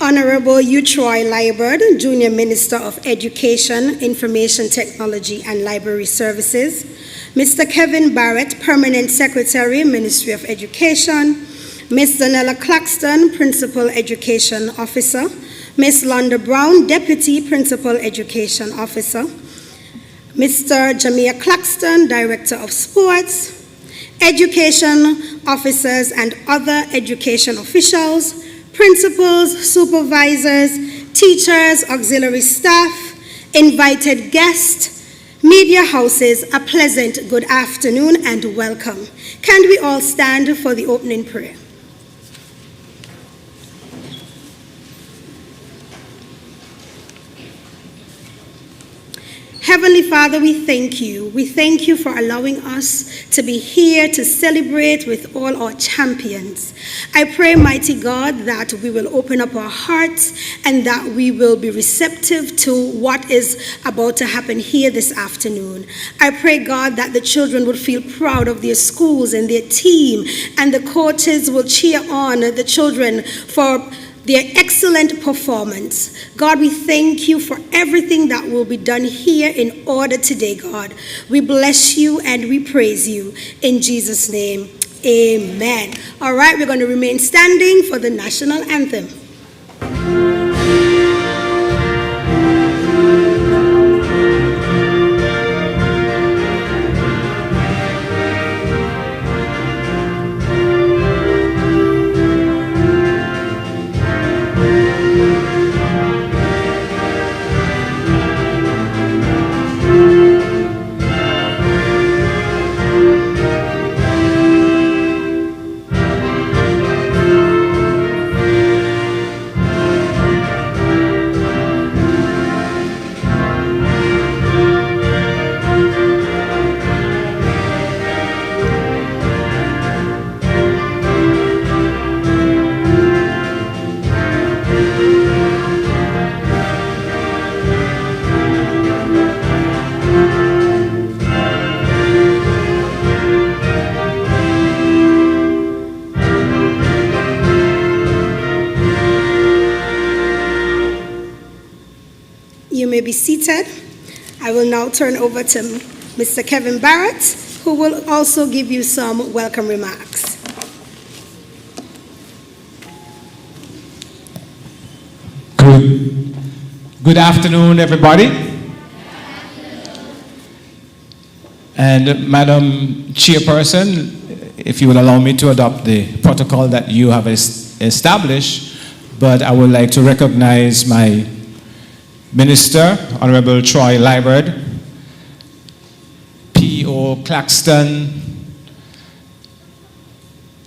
Honorable Troy Liburd, Junior Minister of Education, Information Technology and Library Services, Mr. Kevin Barrett, Permanent Secretary, Ministry of Education, Ms. Danella Claxton, Principal Education Officer, Ms. Londa Brown, Deputy Principal Education Officer, Mr. Jamia Claxton, Director of Sports, education officers and other education officials, principals, supervisors, teachers, auxiliary staff, invited guests, media houses, a pleasant good afternoon and welcome. Can we all stand for the opening prayer? Heavenly Father, we thank you. We thank you for allowing us to be here to celebrate with all our champions. I pray, mighty God, that we will open up our hearts and that we will be receptive to what is about to happen here this afternoon. I pray, God, that the children would feel proud of their schools and their team, and the coaches will cheer on the children for their excellent performance. God, we thank you for everything that will be done here in order today, God. We bless you and we praise you. In Jesus' name, amen. All right, we're going to remain standing for the national anthem. Be seated. I will now turn over to Mr. Kevin Barrett, who will also give you some welcome remarks. Good afternoon, everybody. And Madam Chairperson, if you would allow me to adopt the protocol that you have established, but I would like to recognize my Minister, Honorable Troy Liburd, P.O. Claxton,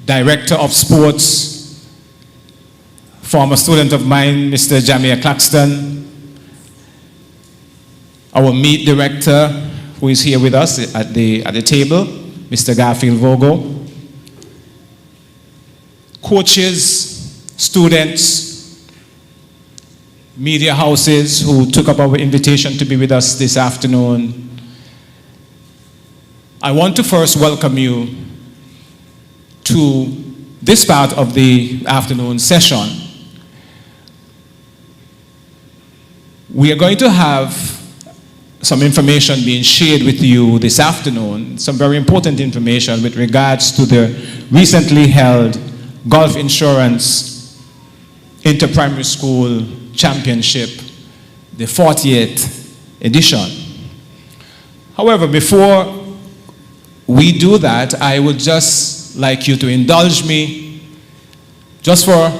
Director of Sports, former student of mine, Mr. Jamia Claxton, our meet director, who is here with us at the table, Mr. Garfield Vogo, coaches, students, media houses who took up our invitation to be with us this afternoon. I want to first welcome you to this part of the afternoon session. We are going to have some information being shared with you this afternoon, some very important information with regards to the recently held Gulf Insurance Inter-Primary School Championship, the 40th edition. However, before we do that, I would just like you to indulge me just for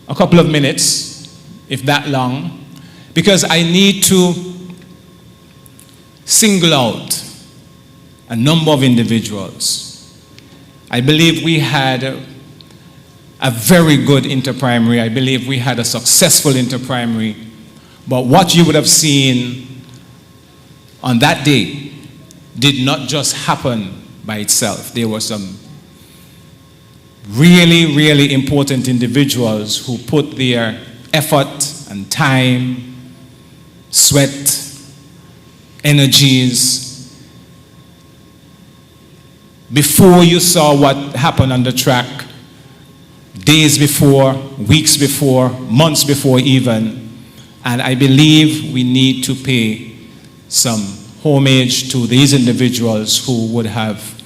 a couple of minutes, if that long, because I need to single out a number of individuals. I believe we had a very good inter-primary. I believe we had a successful inter-primary. But what you would have seen on that day did not just happen by itself. There were some really, really important individuals who put their effort and time, sweat, energies. Before you saw what happened on the track, days before, weeks before, months before even. And I believe we need to pay some homage to these individuals who would have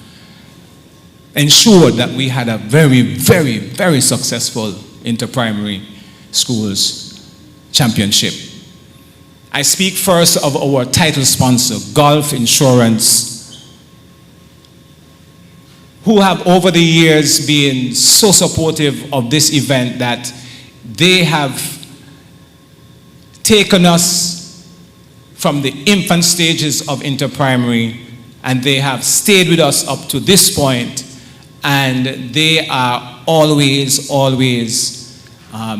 ensured that we had a very, very, very successful inter-primary schools championship. I speak first of our title sponsor, Gulf Insurance, who have over the years been so supportive of this event that they have taken us from the infant stages of inter-primary, and they have stayed with us up to this point, and they are always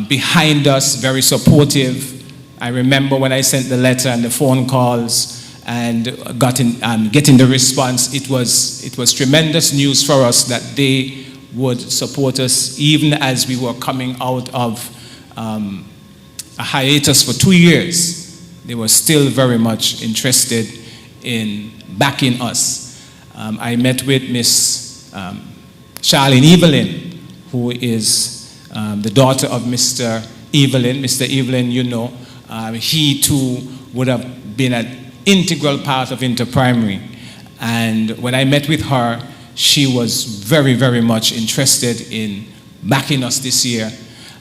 behind us, very supportive. I remember when I sent the letter and the phone calls and getting the response, it was tremendous news for us that they would support us even as we were coming out of a hiatus for 2 years. They were still very much interested in backing us. I met with Miss Charlene Evelyn, who is the daughter of Mr. Evelyn. Mr. Evelyn, you know, he too would have been an integral part of inter-primary. And when I met with her, she was very, very much interested in backing us this year.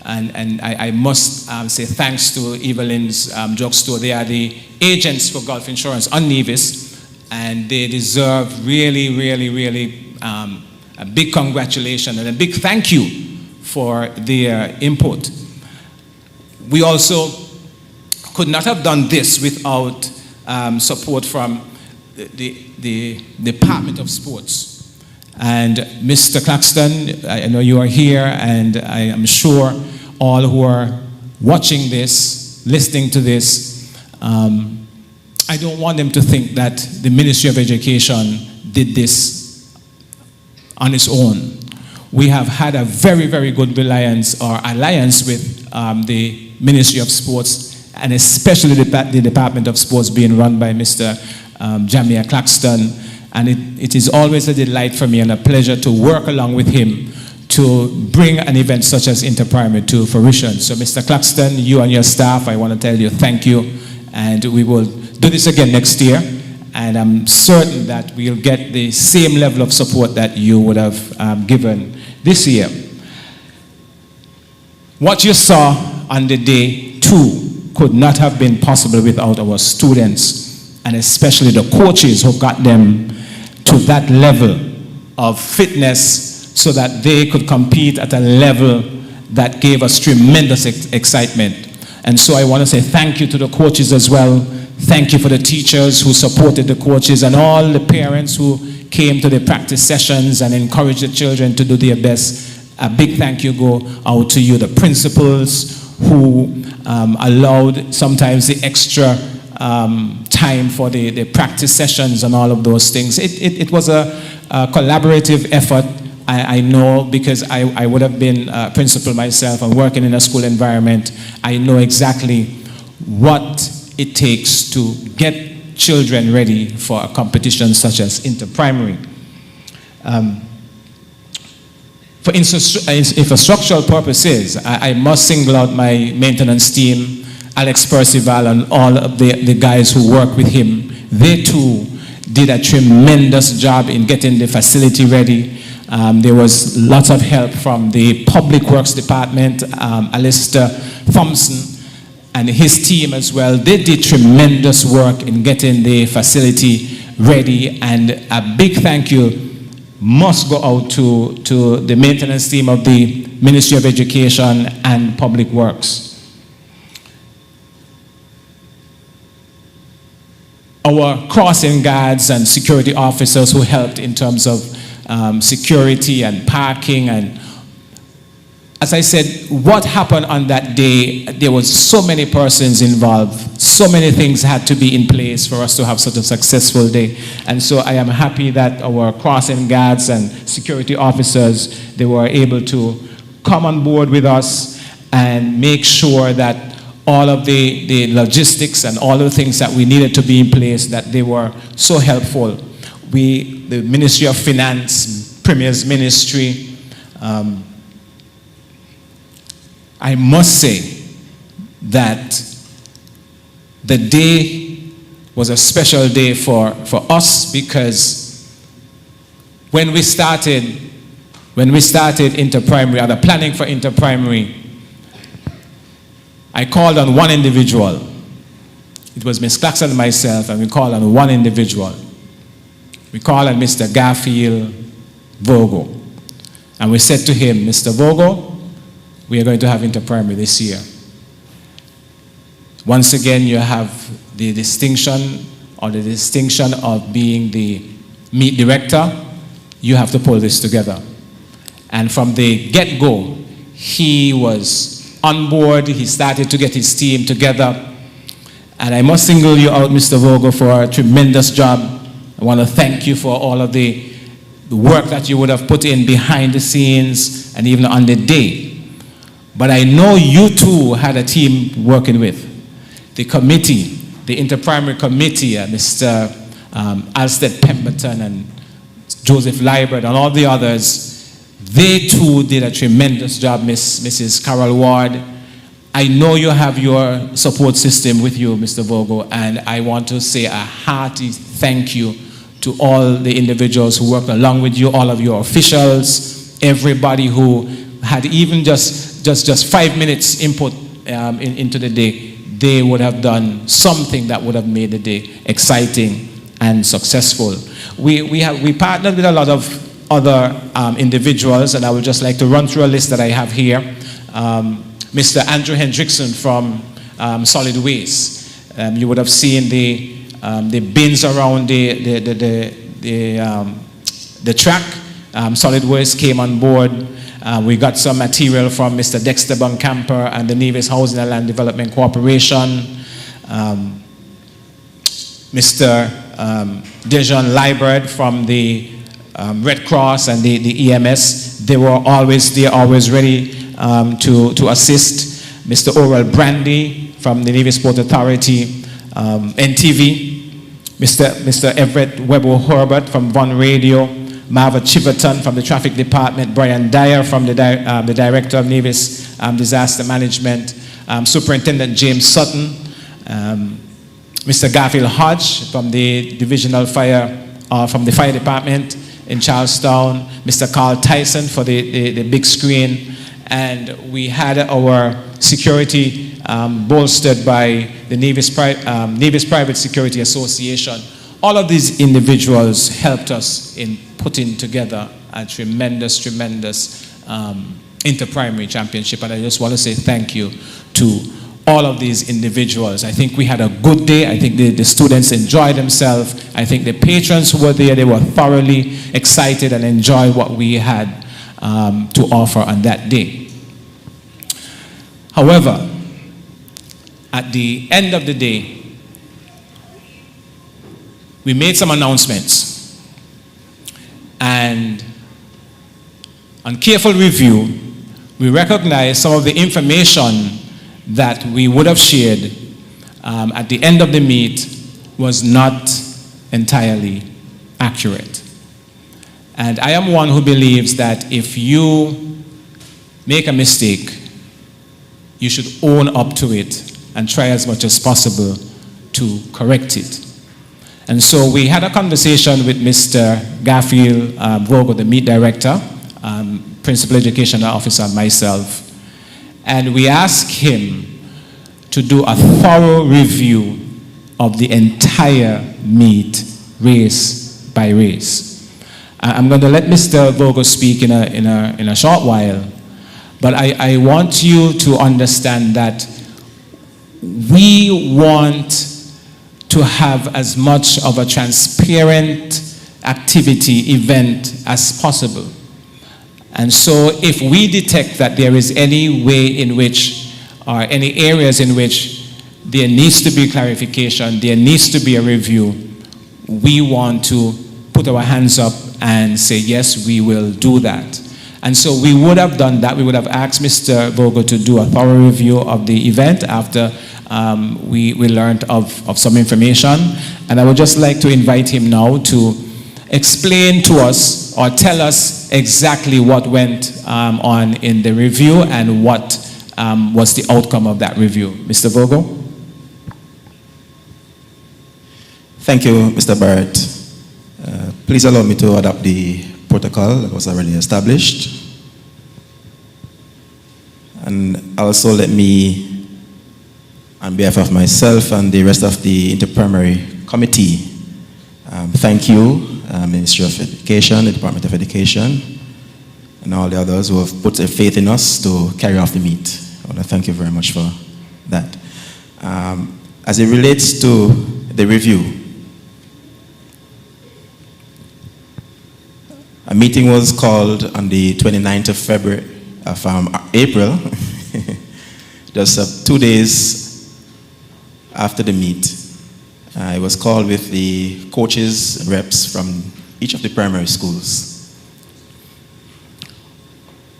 And I must say thanks to Evelyn's drugstore. They are the agents for Gulf Insurance on Nevis, and they deserve really, really, really a big congratulations and a big thank you for their input. We also could not have done this without support from the Department of Sports. And Mr. Claxton, I know you are here, and I am sure all who are watching this, listening to this, I don't want them to think that the Ministry of Education did this on its own. We have had a very, very good alliance with the Ministry of Sports, and especially the Department of Sports being run by Mr. Jamia Claxton. And it is always a delight for me and a pleasure to work along with him to bring an event such as Inter-Primary to fruition. So Mr. Claxton, you and your staff, I want to tell you thank you, and we will do this again next year, and I'm certain that we'll get the same level of support that you would have given this year. What you saw on the day too could not have been possible without our students, and especially the coaches who got them to that level of fitness so that they could compete at a level that gave us tremendous excitement. And so I want to say thank you to the coaches as well. Thank you for the teachers who supported the coaches and all the parents who came to the practice sessions and encouraged the children to do their best. A big thank you go out to you, the principals who allowed sometimes the extra time for the practice sessions and all of those things. It was a collaborative effort. I know, because I would have been a principal myself and working in a school environment. I know exactly what it takes to get children ready for a competition such as Inter-Primary. For infrastructural purposes, I must single out my maintenance team, Alex Percival and all of the guys who work with him. They too did a tremendous job in getting the facility ready. There was lots of help from the Public Works Department, Alistair Thompson and his team as well. They did tremendous work in getting the facility ready, and a big thank you must go out to the maintenance team of the Ministry of Education and Public Works. Our crossing guards and security officers who helped in terms of security and parking, and as I said, what happened on that day, there was so many persons involved, so many things had to be in place for us to have such a successful day. And so I am happy that our crossing guards and security officers, they were able to come on board with us and make sure that all of the logistics and all the things that we needed to be in place, that they were so helpful. The Ministry of Finance, Premier's Ministry, I must say that the day was a special day for us, because when we started inter-primary, or the planning for inter-primary, I called on one individual. It was Ms. Claxon and myself, and we called on one individual. We called on Mr. Garfield Vogo. And we said to him, Mr. Vogo, we are going to have inter-primary this year. Once again, you have the distinction of being the meet director. You have to pull this together. And from the get-go, he was on board. He started to get his team together. And I must single you out, Mr. Vogo, for a tremendous job. I want to thank you for all of the work that you would have put in behind the scenes and even on the day. But I know you too had a team working with. The committee, the inter-primary committee, Mr. Alsted Pemberton and Joseph Liebert and all the others, they too did a tremendous job, Mrs. Carol Ward. I know you have your support system with you, Mr. Vogo, and I want to say a hearty thank you to all the individuals who worked along with you, all of your officials, everybody who had even just 5 minutes input into the day. They would have done something that would have made the day exciting and successful. We partnered with a lot of other individuals, and I would just like to run through a list that I have here. Mr. Andrew Hendrickson from Solid Waste. You would have seen the bins around the track. Solid Waste came on board. We got some material from Mr. Dexter Buncamper and the Nevis Housing and Land Development Corporation. Mr. Dejan Liebert from the Red Cross and the EMS. They were always ready to assist. Mr. Oral Brandy from the Nevis Port Authority, NTV. Mr. Everett Webber Herbert from Von Radio. Marva Chiverton from the Traffic Department, Brian Dyer from the Director of Nevis Disaster Management, Superintendent James Sutton, Mr. Garfield Hodge from the Divisional Fire, from the Fire Department in Charlestown, Mr. Carl Tyson for the big screen, and we had our security bolstered by the Nevis Private Security Association. All of these individuals helped us in putting together a tremendous inter-primary championship, and I just want to say thank you to all of these individuals. I think we had a good day. I think the students enjoyed themselves. I think the patrons who were there, they were thoroughly excited and enjoyed what we had to offer on that day. However, at the end of the day, we made some announcements, and on careful review, we recognized some of the information that we would have shared at the end of the meet was not entirely accurate. And I am one who believes that if you make a mistake, you should own up to it and try as much as possible to correct it. And so we had a conversation with Mr. Garfield Vogo, the meet director, principal education officer, and myself. And we asked him to do a thorough review of the entire meet, race by race. I'm going to let Mr. Vogo speak in a short while, but I want you to understand that we want to have as much of a transparent activity event as possible. And so if we detect that there is any way in which, or any areas in which there needs to be clarification, there needs to be a review, we want to put our hands up and say, yes, we will do that. And so we would have done that. We would have asked Mr. Vogo to do a thorough review of the event after we learned of some information. And I would just like to invite him now to explain to us or tell us exactly what went on in the review and what was the outcome of that review. Mr. Vogel? Thank you, Mr. Barrett. Please allow me to adopt the protocol that was already established. And also let me, on behalf of myself and the rest of the Interprimary Committee, thank you, Ministry of Education, the Department of Education, and all the others who have put their faith in us to carry off the meet. I want to thank you very much for that. As it relates to the review, a meeting was called on the 29th of April, just 2 days after the meet. It was called with the coaches and reps from each of the primary schools.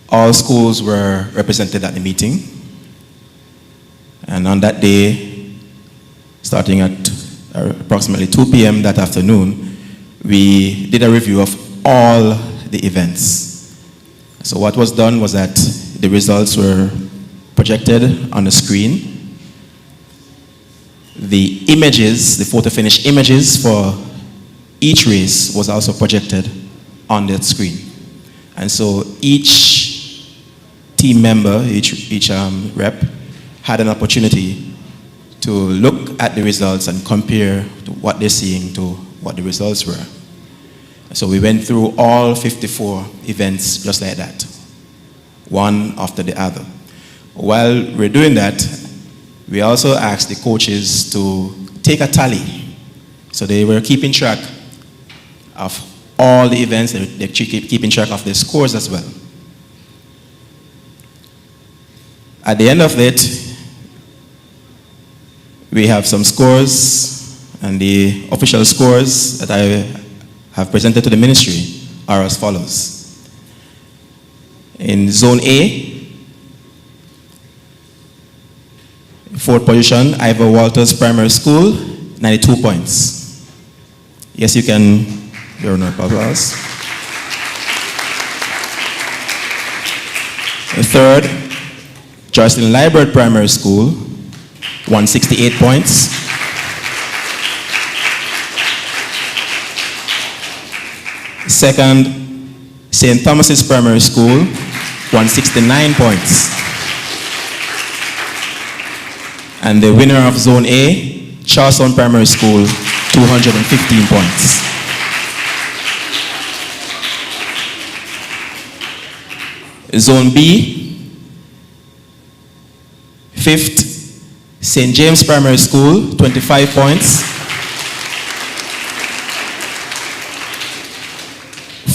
All schools were represented at the meeting. And on that day, starting at approximately 2 p.m. that afternoon, we did a review of all the events. So what was done was that the results were projected on the screen. The images, the photo finish images for each race was also projected on that screen. And so each team member, each rep had an opportunity to look at the results and compare to what they're seeing to what the results were. So we went through all 54 events just like that, one after the other. While we're doing that, we also asked the coaches to take a tally. So they were keeping track of all the events, they're keeping track of their scores as well. At the end of it, we have some scores, and the official scores that I have presented to the ministry are as follows. In Zone A, 4th position, Ivor Walters Primary School, 92 points. Yes, you can give a round of applause. The 3rd, Jocelyn Library Primary School, 168 points. Second, St. Thomas's Primary School, 169 points. And the winner of Zone A, Charlestown Primary School, 215 points. Zone B, 5th, St. James Primary School, 25 points.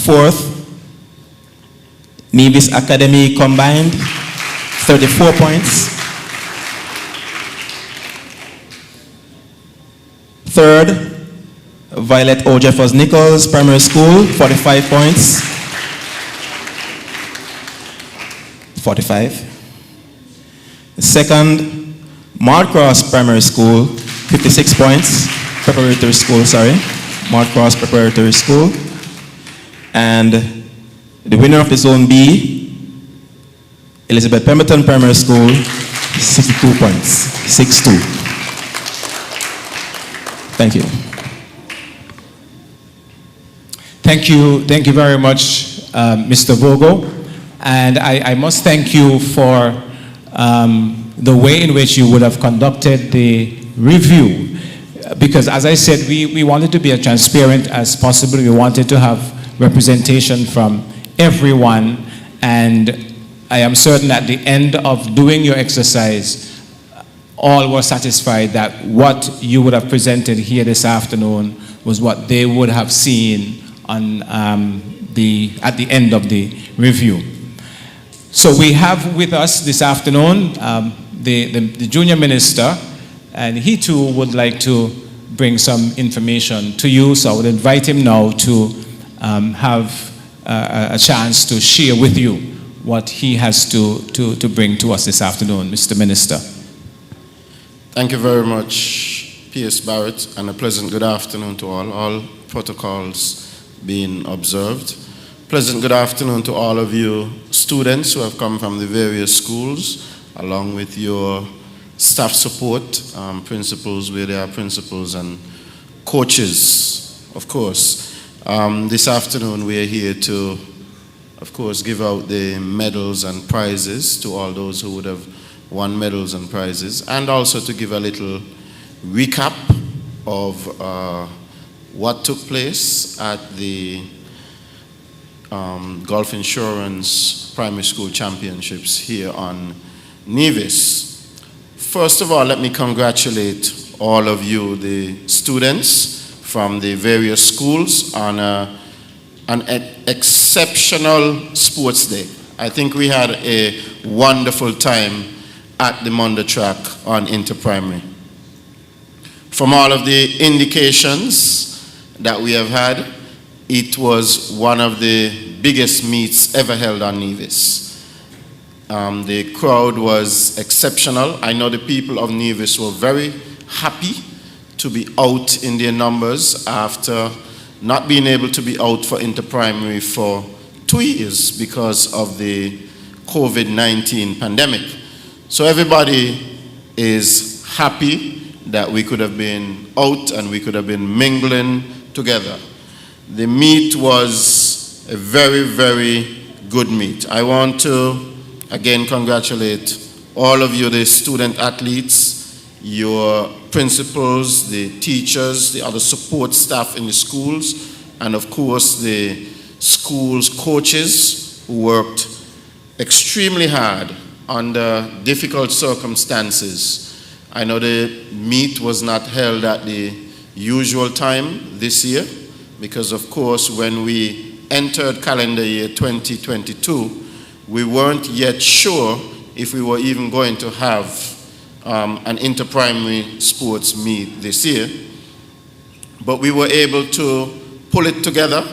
4th, Nevis Academy combined, 34 points. 3rd, Violet O. Jeffers Nichols Primary School, 45 points. 45. 2nd, Mardcross Primary School, 56 points. Preparatory School, sorry. Mardcross Preparatory School. And the winner of the Zone B, Elizabeth Pemberton Primary School, 62 points. 6-2. Thank you. Thank you very much, Mr. Vogel. And I must thank you for the way in which you would have conducted the review. Because as I said, we wanted to be as transparent as possible. We wanted to have representation from everyone. And I am certain at the end of doing your exercise, all were satisfied that what you would have presented here this afternoon was what they would have seen on at the end of the review. So we have with us this afternoon the junior minister, and he too would like to bring some information to you. So I would invite him now to have a chance to share with you what he has to bring to us this afternoon, Mr. Minister. Thank you very much, P.S. Barrett, and a pleasant good afternoon to all protocols being observed. Pleasant good afternoon to all of you students who have come from the various schools along with your staff support, principals where there are principals, and coaches, of course. This afternoon we are here to, of course, give out the medals and prizes to all those who would have won medals and prizes, and also to give a little recap of what took place at the Gulf Insurance Primary School Championships here on Nevis. First of all, let me congratulate all of you, the students from the various schools, on an exceptional sports day. I think we had a wonderful time at the Munda track on Interprimary. From all of the indications that we have had, it was one of the biggest meets ever held on Nevis. The crowd was exceptional. I know the people of Nevis were very happy to be out in their numbers after not being able to be out for Interprimary for 2 years because of the COVID-19 pandemic. So everybody is happy that we could have been out and we could have been mingling together. The meet was a very, very good meet. I want to again congratulate all of you, the student athletes, your principals, the teachers, the other support staff in the schools, and of course the school's coaches who worked extremely hard under difficult circumstances. I know the meet was not held at the usual time this year, because of course when we entered calendar year 2022, we weren't yet sure if we were even going to have an interprimary sports meet this year. But we were able to pull it together.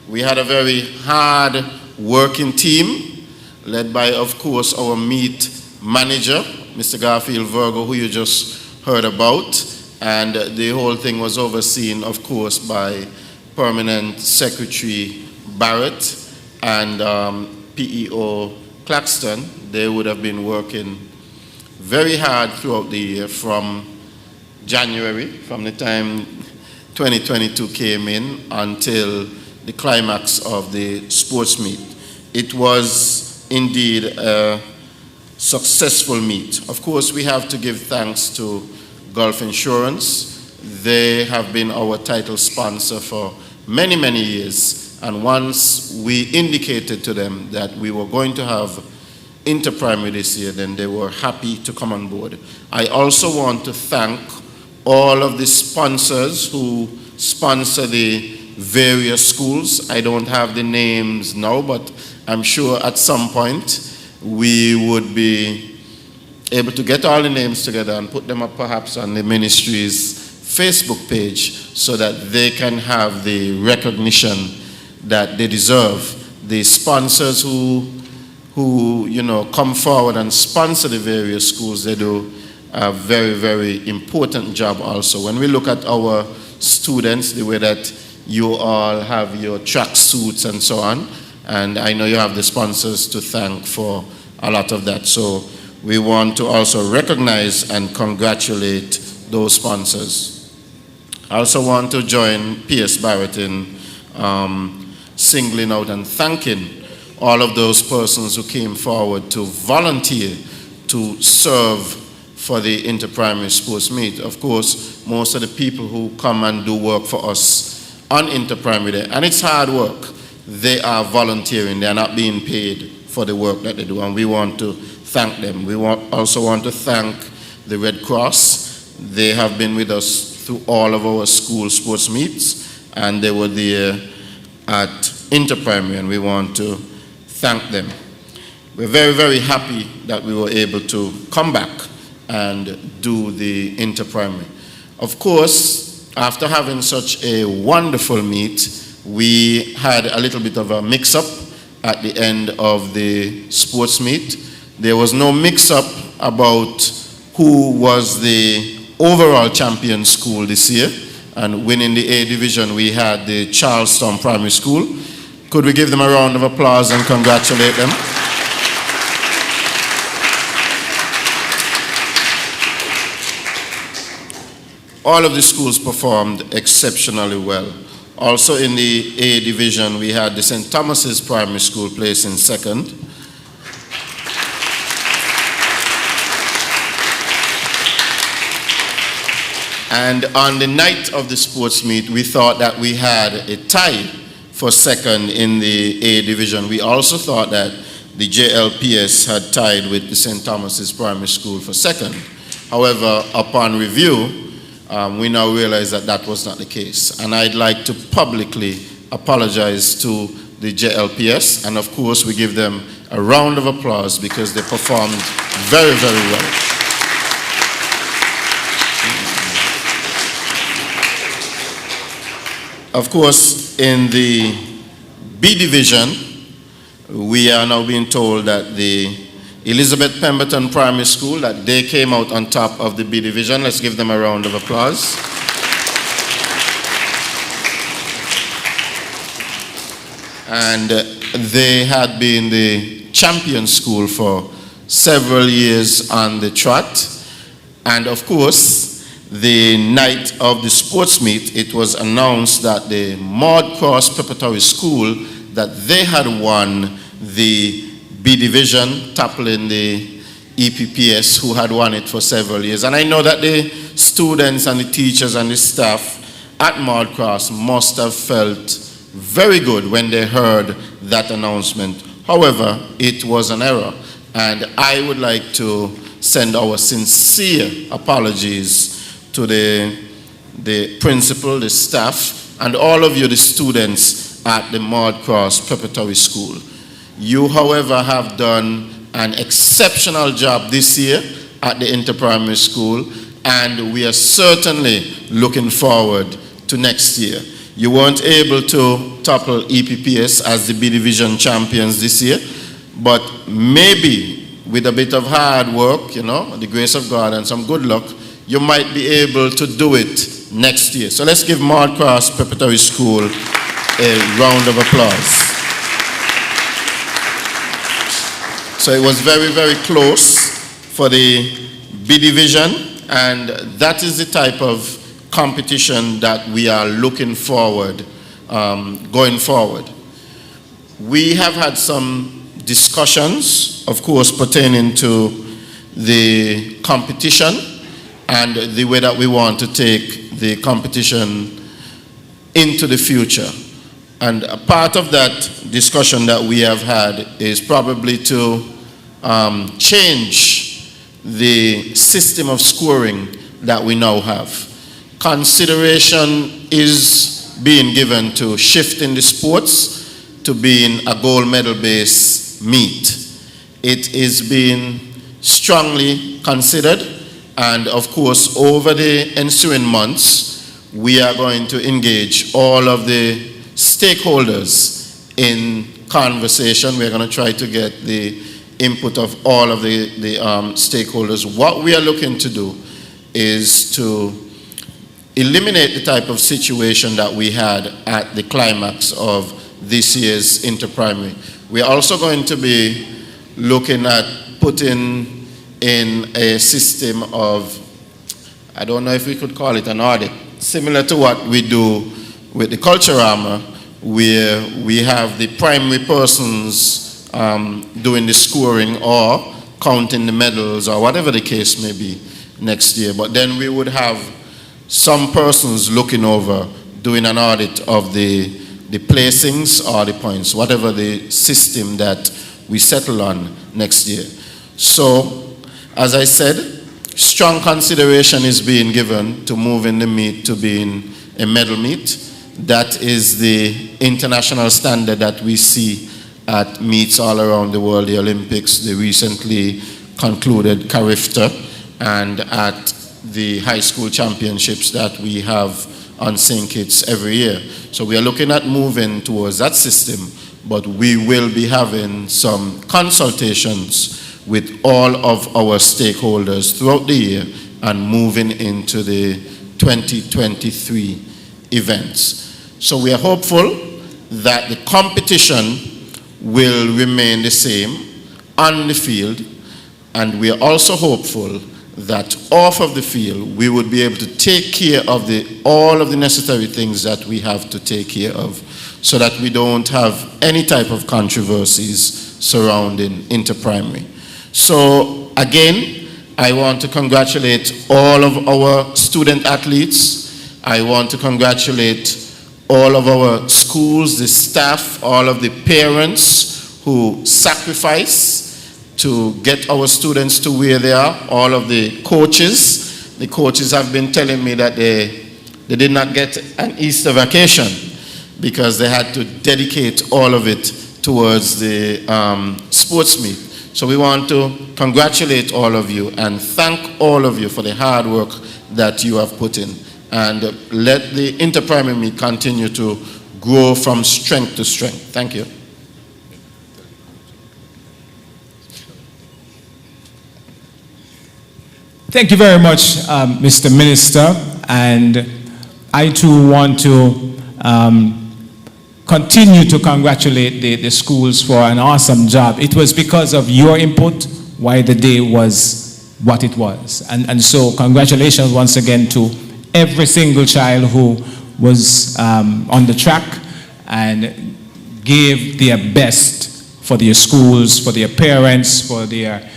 We had a very hard working team, led by, of course, our meet manager, Mr. Garfield Virgo, who you just heard about. And the whole thing was overseen, of course, by Permanent Secretary Barrett and PEO Claxton. They would have been working very hard throughout the year from January, from the time 2022 came in until the climax of the sports meet. It was indeed a successful meet. Of course, we have to give thanks to Gulf Insurance. They have been our title sponsor for many, many years. And once we indicated to them that we were going to have Interprimary this year, then they were happy to come on board. I also want to thank all of the sponsors who sponsor the various schools. I don't have the names now, but I'm sure at some point we would be able to get all the names together and put them up perhaps on the ministry's Facebook page so that they can have the recognition that they deserve. The sponsors who come forward and sponsor the various schools, they do a very, very important job also. When we look at our students, the way that you all have your track suits and so on, and I know you have the sponsors to thank for a lot of that. So we want to also recognize and congratulate those sponsors. I also want to join P.S. Barrett in singling out and thanking all of those persons who came forward to volunteer to serve for the Interprimary Sports Meet. Of course, most of the people who come and do work for us on Interprimary Day, and it's hard work, they are volunteering. They are not being paid for the work that they do, and we want to thank them. We also want to thank the Red Cross. They have been with us through all of our school sports meets, and they were there at Interprimary, and we want to thank them. We're very, very happy that we were able to come back and do the Interprimary. Of course, after having such a wonderful meet, we had a little bit of a mix-up at the end of the sports meet. There was no mix-up about who was the overall champion school this year, and winning the A division, we had the Charlestown Primary School. Could we give them a round of applause and congratulate them? all of the schools performed exceptionally well. Also in the A division, we had the St. Thomas's Primary School placing second. And on the night of the sports meet, we thought that we had a tie for second in the A division. We also thought that the JLPS had tied with the St. Thomas's Primary School for second. However, upon review, we now realize that that was not the case. And I'd like to publicly apologize to the JLPS, and of course we give them a round of applause because they performed very, very well. Of course, in the B division, we are now being told that the Elizabeth Pemberton Primary School, that they came out on top of the B division. Let's give them a round of applause. And they had been the champion school for several years on the trot. And of course, the night of the sports meet, it was announced that the Maud Cross Preparatory School, that they had won the B division, toppling the EPPS, who had won it for several years. And I know that the students and the teachers and the staff at Maud Cross must have felt very good when they heard that announcement. However, it was an error. And I would like to send our sincere apologies to the principal, the staff, and all of you, the students at the Maud Cross Preparatory School. You, however, have done an exceptional job this year at the Interprimary School, and we are certainly looking forward to next year. You weren't able to topple EPPS as the B Division champions this year, but maybe with a bit of hard work, you know, the grace of God and some good luck, you might be able to do it next year. So let's give Maud Cross Preparatory School a round of applause. So it was very, very close for the B division, and that is the type of competition that we are looking forward, going forward. We have had some discussions, of course, pertaining to the competition and the way that we want to take the competition into the future. And a part of that discussion that we have had is probably to change the system of scoring that we now have. Consideration is being given to shifting the sports to being a gold medal based meet. It is being strongly considered, and of course over the ensuing months we are going to engage all of the stakeholders in conversation. We're going to try to get the input of all of the stakeholders. What we are looking to do is to eliminate the type of situation that we had at the climax of this year's interprimary. We're also going to be looking at putting in a system of, I don't know if we could call it an audit, similar to what we do with the Culturama, where we have the primary persons doing the scoring or counting the medals or whatever the case may be next year. But then we would have some persons looking over, doing an audit of the placings or the points, whatever the system that we settle on next year. So, as I said, strong consideration is being given to moving the meet to being a medal meet. That is the international standard that we see at meets all around the world, the Olympics, the recently concluded Carifta, and at the high school championships that we have on St. Kitts every year. So we are looking at moving towards that system, but we will be having some consultations with all of our stakeholders throughout the year and moving into the 2023 events. So we are hopeful that the competition will remain the same on the field, and we are also hopeful that off of the field, we would be able to take care of all of the necessary things that we have to take care of, so that we don't have any type of controversies surrounding interprimary. So again, I want to congratulate all of our student athletes. I want to congratulate all of our schools, the staff, all of the parents who sacrifice to get our students to where they are, all of the coaches. The coaches have been telling me that they did not get an Easter vacation because they had to dedicate all of it towards the sports meet. So we want to congratulate all of you and thank all of you for the hard work that you have put in. And let the interprimary meet continue to grow from strength to strength. Thank you. Thank you very much, Mr. Minister. And I too want to continue to congratulate the schools for an awesome job. It was because of your input why the day was what it was. And so congratulations once again to every single child who was on the track and gave their best for their schools, for their parents, for their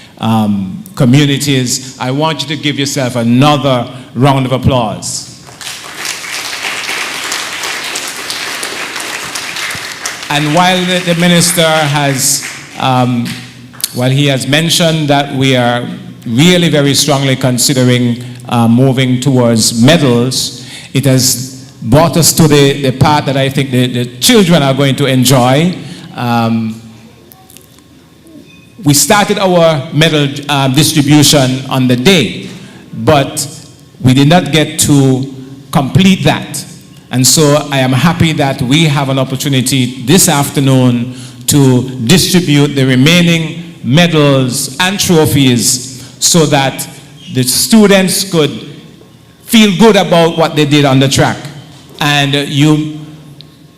communities. I want you to give yourself another round of applause. And while the minister has, while he has mentioned that we are really very strongly considering moving towards medals, it has brought us to the part that I think the children are going to enjoy. We started our medal distribution on the day, but we did not get to complete that. And so I am happy that we have an opportunity this afternoon to distribute the remaining medals and trophies so that the students could feel good about what they did on the track. And you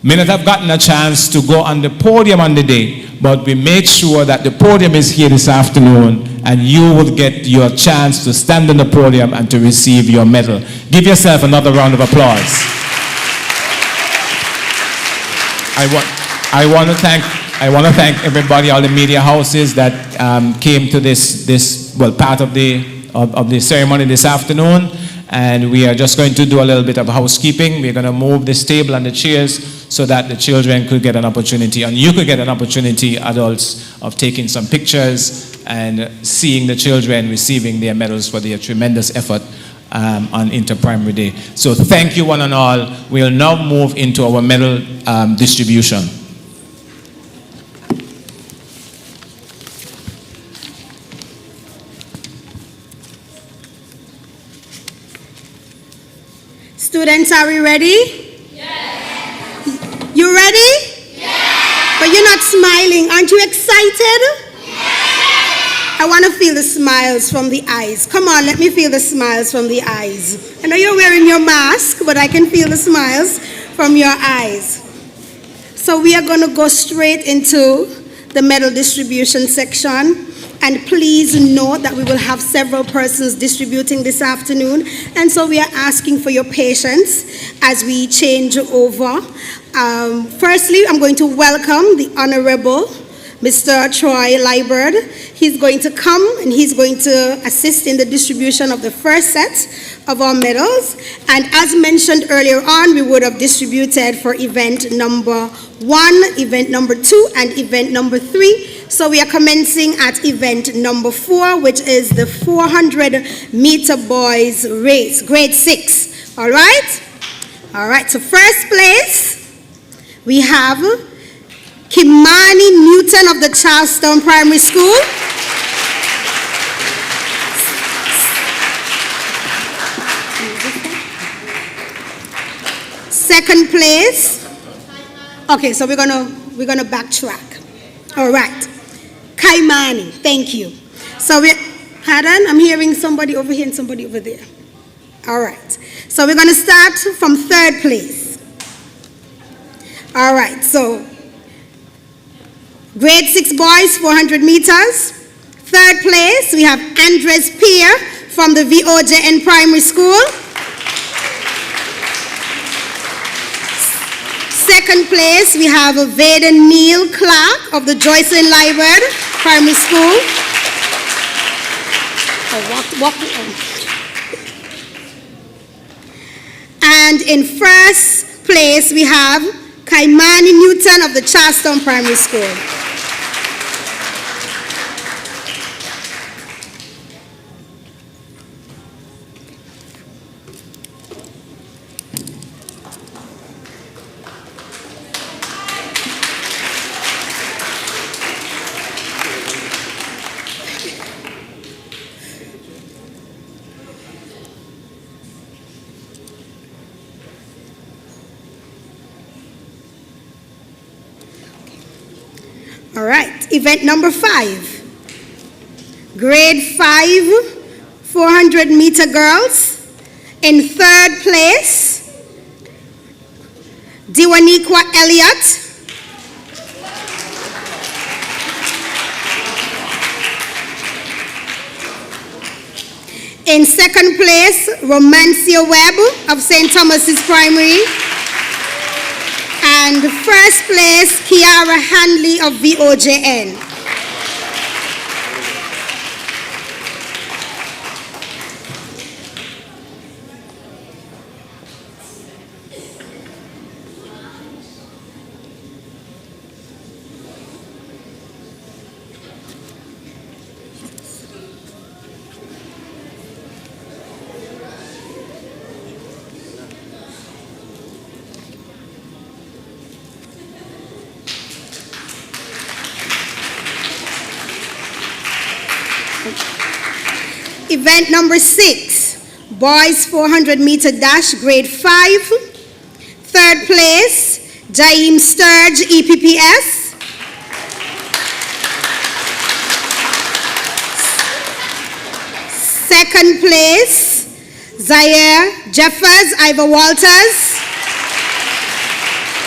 may not have gotten a chance to go on the podium on the day, but we made sure that the podium is here this afternoon and you will get your chance to stand on the podium and to receive your medal. Give yourself another round of applause. I want to thank everybody, all the media houses that came to this part of the ceremony this afternoon. And we are just going to do a little bit of housekeeping. We're going to move this table and the chairs so that the children could get an opportunity, and you could get an opportunity, adults, of taking some pictures and seeing the children receiving their medals for their tremendous effort on Interprimary Day. So thank you one and all. We'll now move into our medal distribution. Students, are we ready? Yes. You ready? Yes. But you're not smiling. Aren't you excited? Yes. I want to feel the smiles from the eyes. Come on, let me feel the smiles from the eyes. I know you're wearing your mask, but I can feel the smiles from your eyes. So we are going to go straight into the medal distribution section. And please note that we will have several persons distributing this afternoon. And so we are asking for your patience as we change over. Firstly, I'm going to welcome the Honorable Mr. Troy Liburd. He's going to come and he's going to assist in the distribution of the first set of our medals. And as mentioned earlier on, we would have distributed for event number 1, event number 2, and event number 3. So we are commencing at event number 4, which is the 400-meter boys race, grade 6. All right? All right, so first place, we have Kimani Newton of the Charlestown Primary School. Second place. Okay, so we're gonna backtrack. All right. Kaimani, thank you. So pardon, I'm hearing somebody over here and somebody over there. All right. So we're going to start from third place. All right. So grade 6 boys, 400 meters. Third place, we have Andres Pierre from the VOJN Primary School. Second place, we have Vaden Neil Clark of the Joycelyn Lyburn Primary School. And in first place, we have Kaimani Newton of the Charlestown Primary School. All right, event number 5. Grade 5, 400-meter girls. In third place, Diwaniqua Elliott. In second place, Romancia Webb of St. Thomas's Primary. And first place, Kiara Hanley of VOJN. Event number 6, boys 400-meter dash, grade 5. Third place, Jaim Sturge, EPPS. Second place, Zaire Jeffers, Ivor Walters.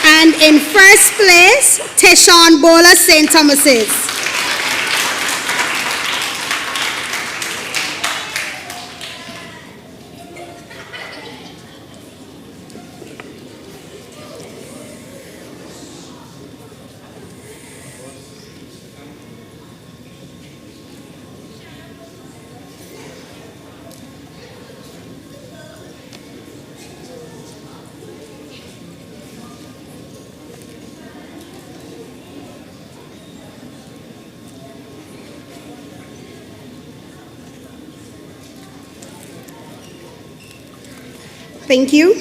And in first place, Teshawn Bowler, St. Thomas's. Thank you.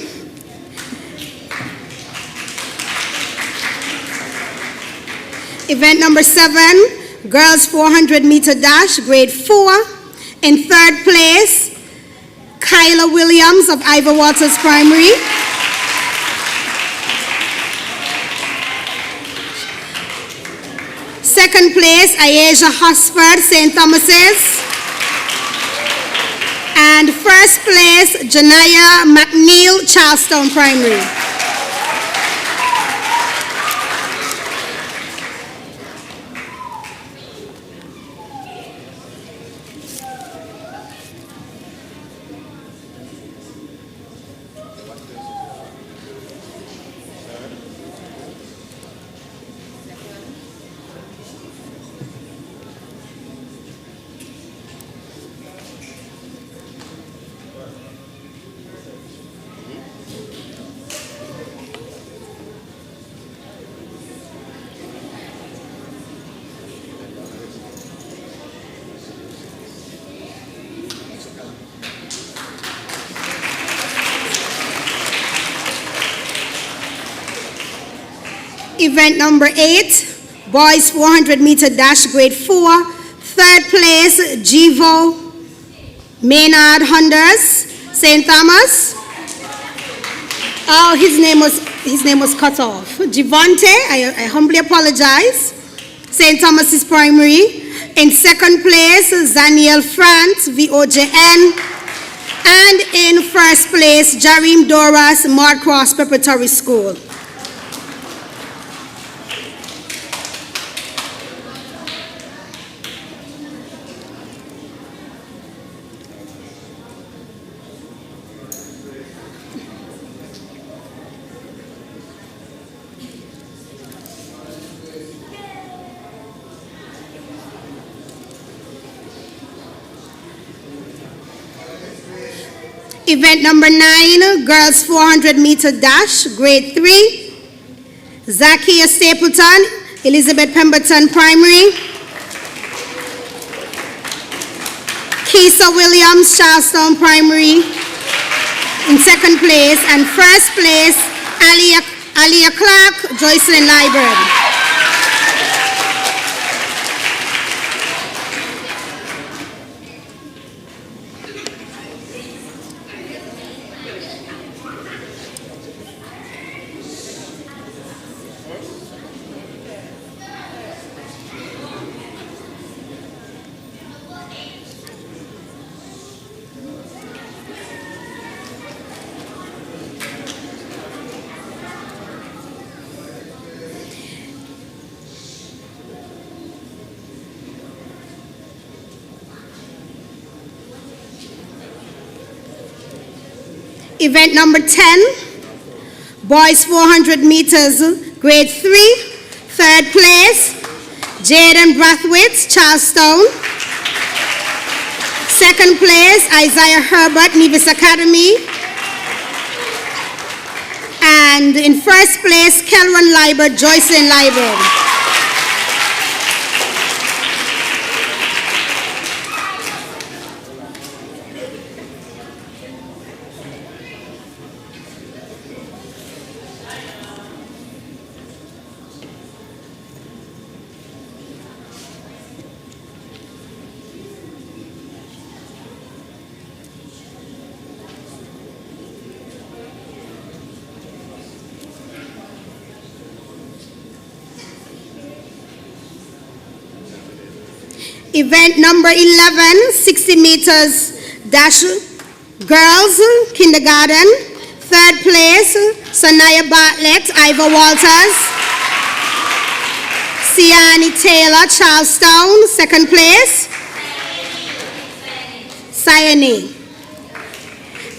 Event number 7, girls 400-meter dash, grade 4. In third place, Kyla Williams of Ivor Walters Primary. Second place, Ayasia Hosford, St. Thomas's. And first place, Janaya McNeil, Charlestown Primary. Event number 8, boys 400-meter dash, grade 4. Third place, Jivo Maynard Hunders, St. Thomas. Oh, his name was cut off. Javonte, I humbly apologize. St. Thomas's Primary. In second place, Zaniel France, VOJN. And in first place, Jareem Doras, Mard Cross Preparatory School. Event number 9, girls 400-meter dash, grade 3. Zakia Stapleton, Elizabeth Pemberton Primary. Keisa Williams, Charlestown Primary, in second place. And first place, Alia Clark, Joycelyn Liburd. Event number 10, boys 400 meters, grade 3, third place, Jaden Brathwaite, Charlestown. Second place, Isaiah Herbert, Nevis Academy. And in first place, Kelvin Liburd, Joycelyn Liburd. Event number 11, 60 meters dash, girls, kindergarten. Third place, Sanaya Bartlett, Ivor Walters. Siani Taylor, Charlestown. Second place, Siani.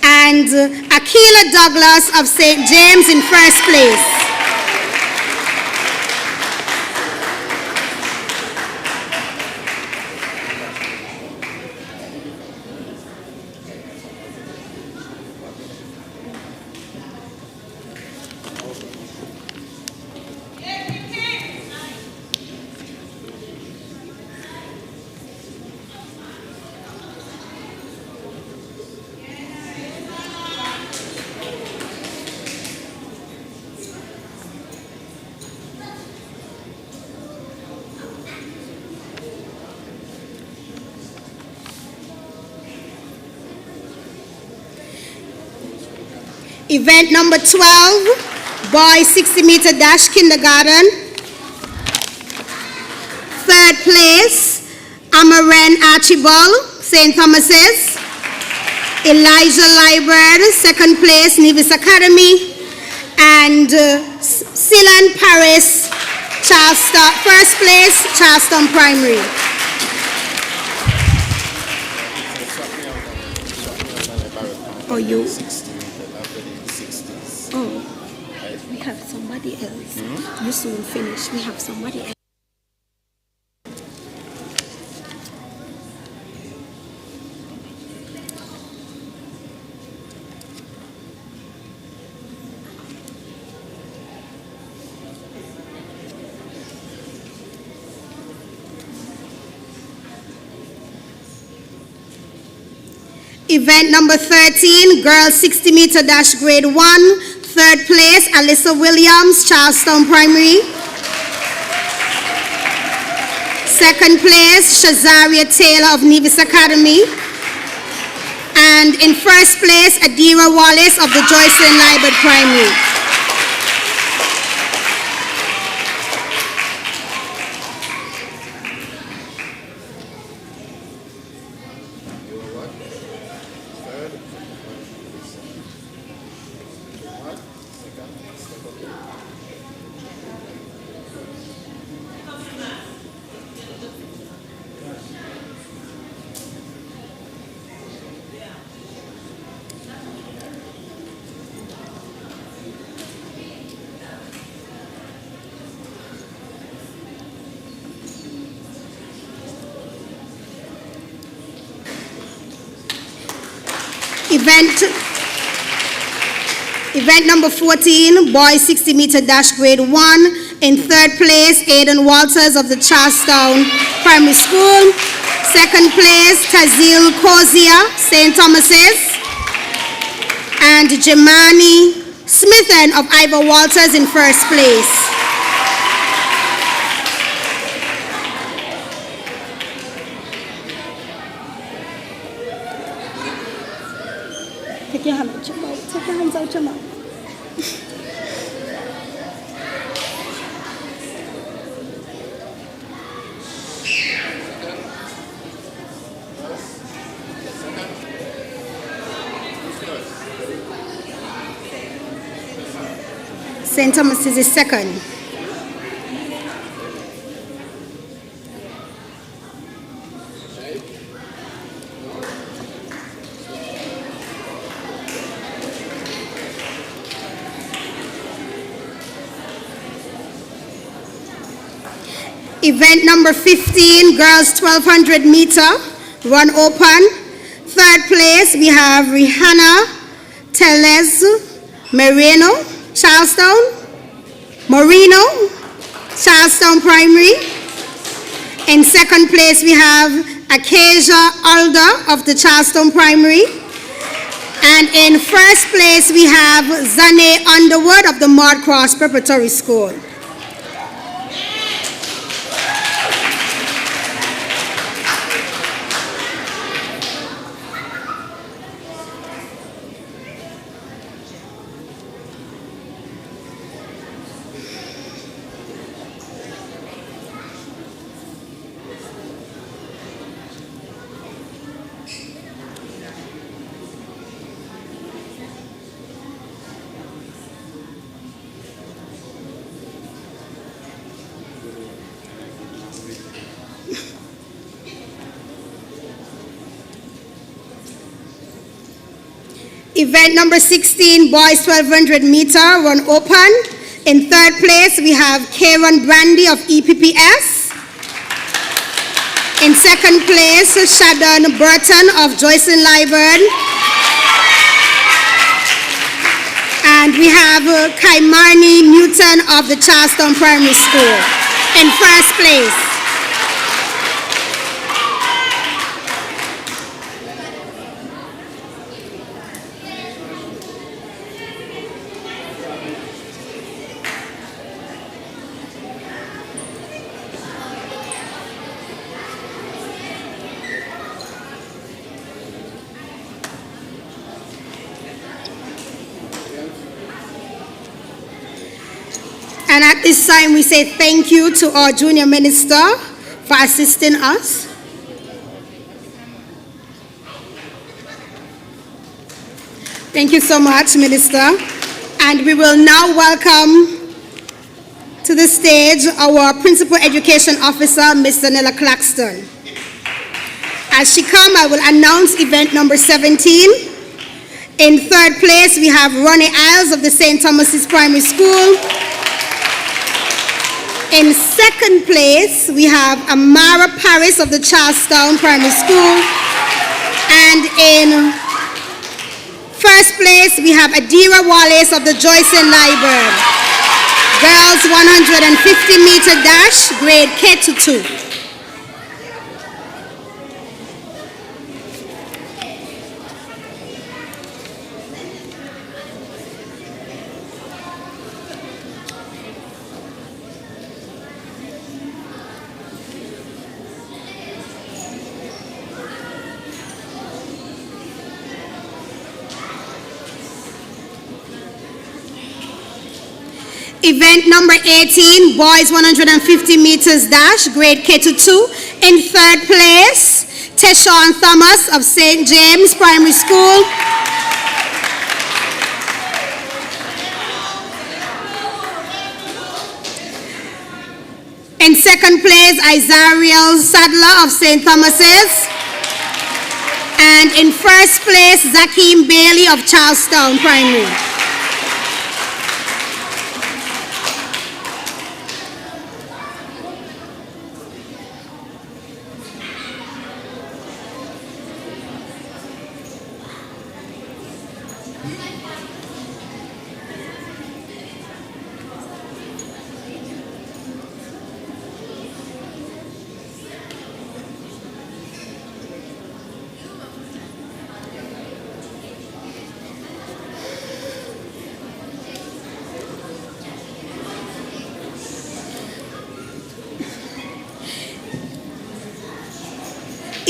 And Akila Douglas of St. James in first place. Event number 12, boys 60-meter dash, kindergarten. Third place, Amaren Archibald, St. Thomas's. Elijah Liburd, second place, Nevis Academy. And Silan Paris, Charlestown, first place, Charlestown Primary. Oh, you? Oh, we have somebody else. You soon finish. We have somebody else. Event number 13, girls 60-meter dash, grade 1. Third place, Alyssa Williams, Charlestown Primary. Second place, Shazaria Taylor of Nevis Academy. And in first place, Adira Wallace of the Joycelyn Liburd Primary. Event number 14, boys 60-meter dash grade 1. In third place, Aiden Walters of the Charlestown Primary School. Second place, Tazil Kozia, St. Thomas's. And Jemani Smithen of Ivor Walters in first place. Take your hands out your mouth. St. Thomas is second. Event number 15, girls 1200 meter, run open. Third place, we have Rihanna Teles Moreno, Charlestown Primary. In second place, we have Acacia Alda of the Charlestown Primary. And in first place, we have Zane Underwood of the Mud Cross Preparatory School. Event number 16, boys 1200 meter, run open. In third place, we have Karen Brandy of EPPS. In second place, Shadon Burton of Joycelyn Liburn. And we have Kaimarni Newton of the Charlestown Primary School in first place. And at this time, we say thank you to our junior minister for assisting us. Thank you so much, Minister. And we will now welcome to the stage our Principal Education Officer, Ms. Danella Claxton. As she comes, I will announce event number 17. In third place, we have Ronnie Isles of the St. Thomas's Primary School. In second place, we have Amara Paris of the Charlestown Primary School. And in first place, we have Adira Wallace of the Joycelyn Liburn. Girls 150 meter dash, grade K to 2. Event number 18, boys 150 meters dash, grade K to 2. In third place, Teshawn Thomas of St. James Primary School. In second place, Isariel Sadler of St. Thomas's. And in first place, Zakeem Bailey of Charlestown Primary.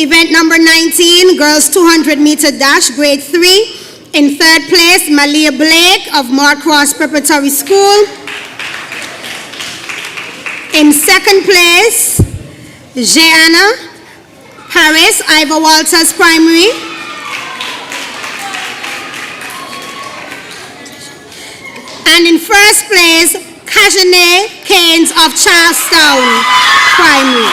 Event number 19, girls 200 meter dash, grade 3. In third place, Malia Blake of Moorcross Preparatory School. In second place, Jeanna Harris, Ivor Walters Primary. And in first place, Kajane Keynes of Charlestown Primary.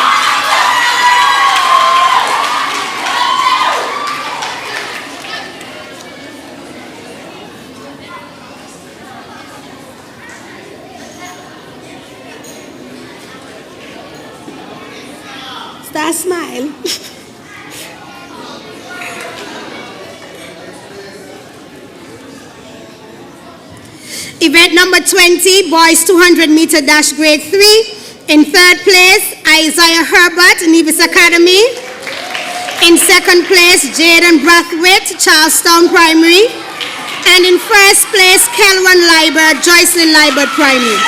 Start smile. Event number 20, boys 200 meter dash, grade 3. In third place, Isaiah Herbert, Nevis Academy. In second place, Jaden Brathwaite, Charlestown Primary. And in first place, Kelwan Liebert, Joycelyn Liebert Primary.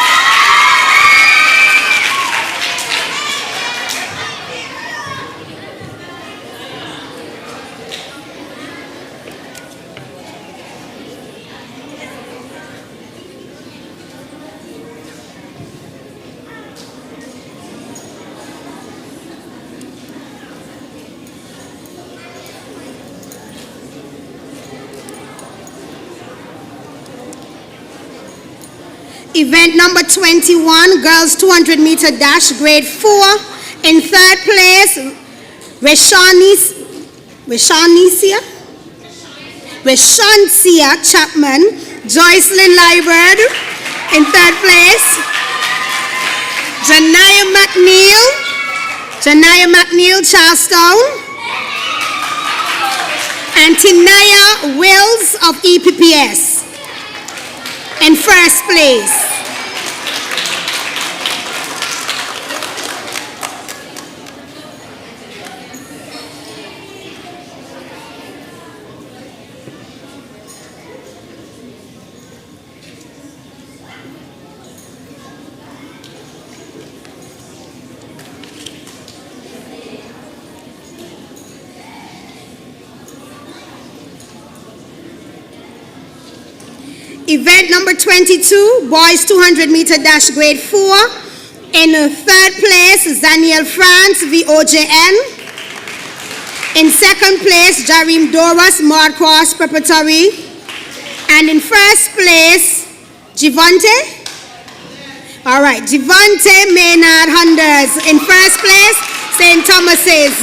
Event number 21, girls 200 meter dash, grade 4. In third place, Reshancia Chapman, Joycelyn Liebert. In third place, Janaya McNeil, Charlestown. And Tinaya Wills of EPPS. In first place. Event number 22, boys 200 meter dash, grade 4. In third place, Daniel France, VOJN. In second place, Jareem Doras, Moorcross Preparatory. And in first place, Javante. All right, Javante Maynard Hunders. In first place, St. Thomas's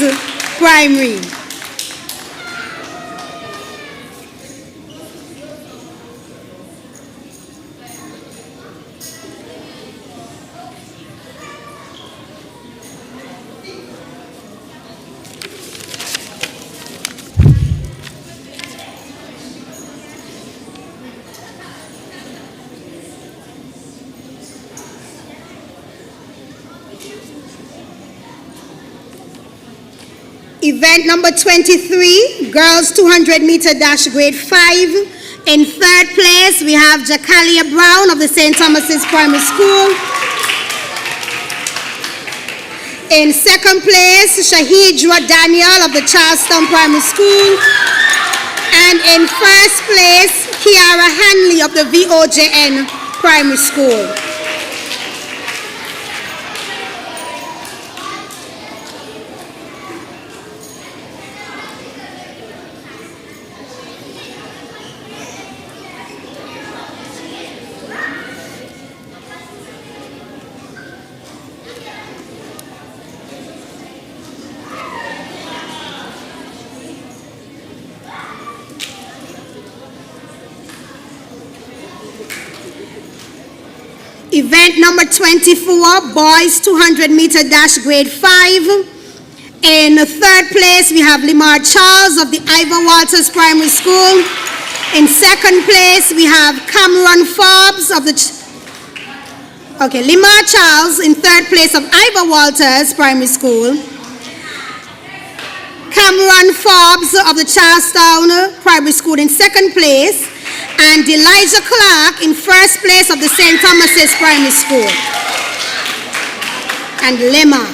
Primary. Event number 23, girls 200 meter dash, grade 5. In third place, we have Jakalia Brown of the St. Thomas's Primary School. In second place, Shahidra Daniel of the Charlestown Primary School. And in first place, Kiara Hanley of the VOJN Primary School. Event number 24, boys 200 meter dash, grade 5. In third place, we have Limar Charles of the Ivor Walters Primary School. In second place, we have Cameron Forbes of the... Limar Charles in third place of Ivor Walters Primary School. Cameron Forbes of the Charlestown Primary School in second place. And Elijah Clark in first place of the St. Thomas's Primary School. And Lema.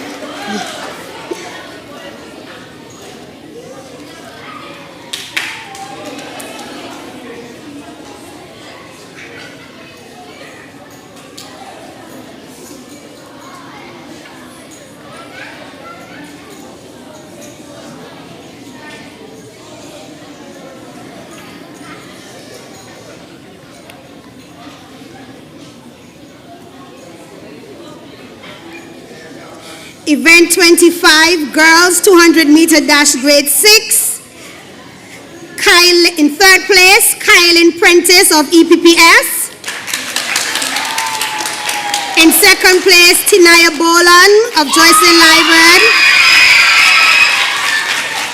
Event 25, girls 200 meter dash grade 6. In third place, Kylie Prentice of EPPS. In second place, Tinaya Bolan of Joycelyn Lyburn.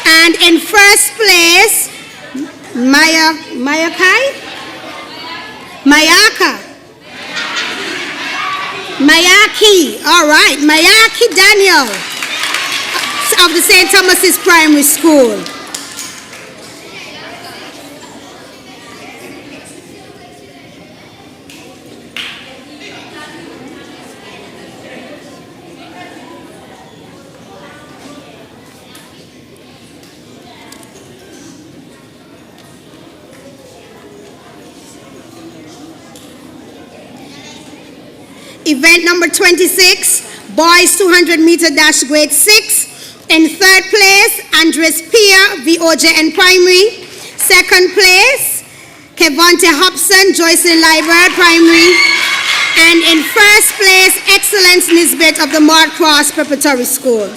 And in first place, Mayaki, all right, Mayaki Daniel of the St. Thomas's Primary School. Event number 26, boys 200 meter dash grade 6. In third place, Andres Pia, VOJN Primary. Second place, Kevonte Hobson, Joycelyn Lyburn Primary. And in first place, Excellence Nisbet of the Mart Cross Preparatory School.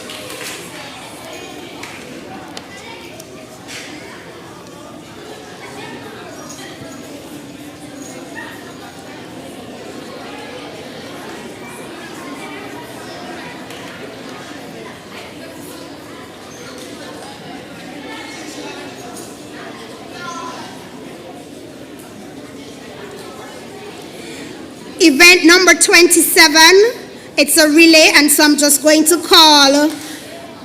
Event number 27, it's a relay, and so I'm just going to call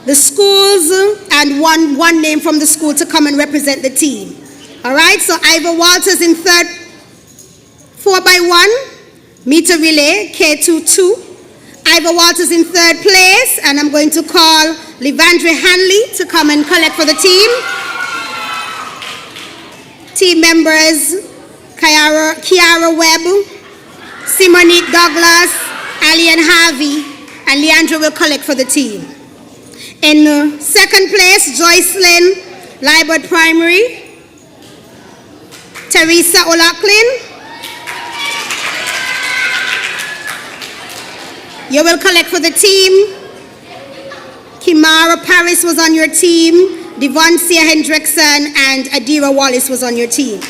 the schools and one name from the school to come and represent the team. All right, so Ivor Walters in third, 4x1 meter relay, K22. Ivor Walters in third place, and I'm going to call Levandre Hanley to come and collect for the team. Team members, Kiara Webb, Simonique Douglas, Alien Harvey, and Leandra will collect for the team. In second place, Joycelyn Lyburn Primary, Teresa O'Loughlin. You will collect for the team. Kimara Paris was on your team. Devoncia Hendrickson and Adira Wallace was on your team.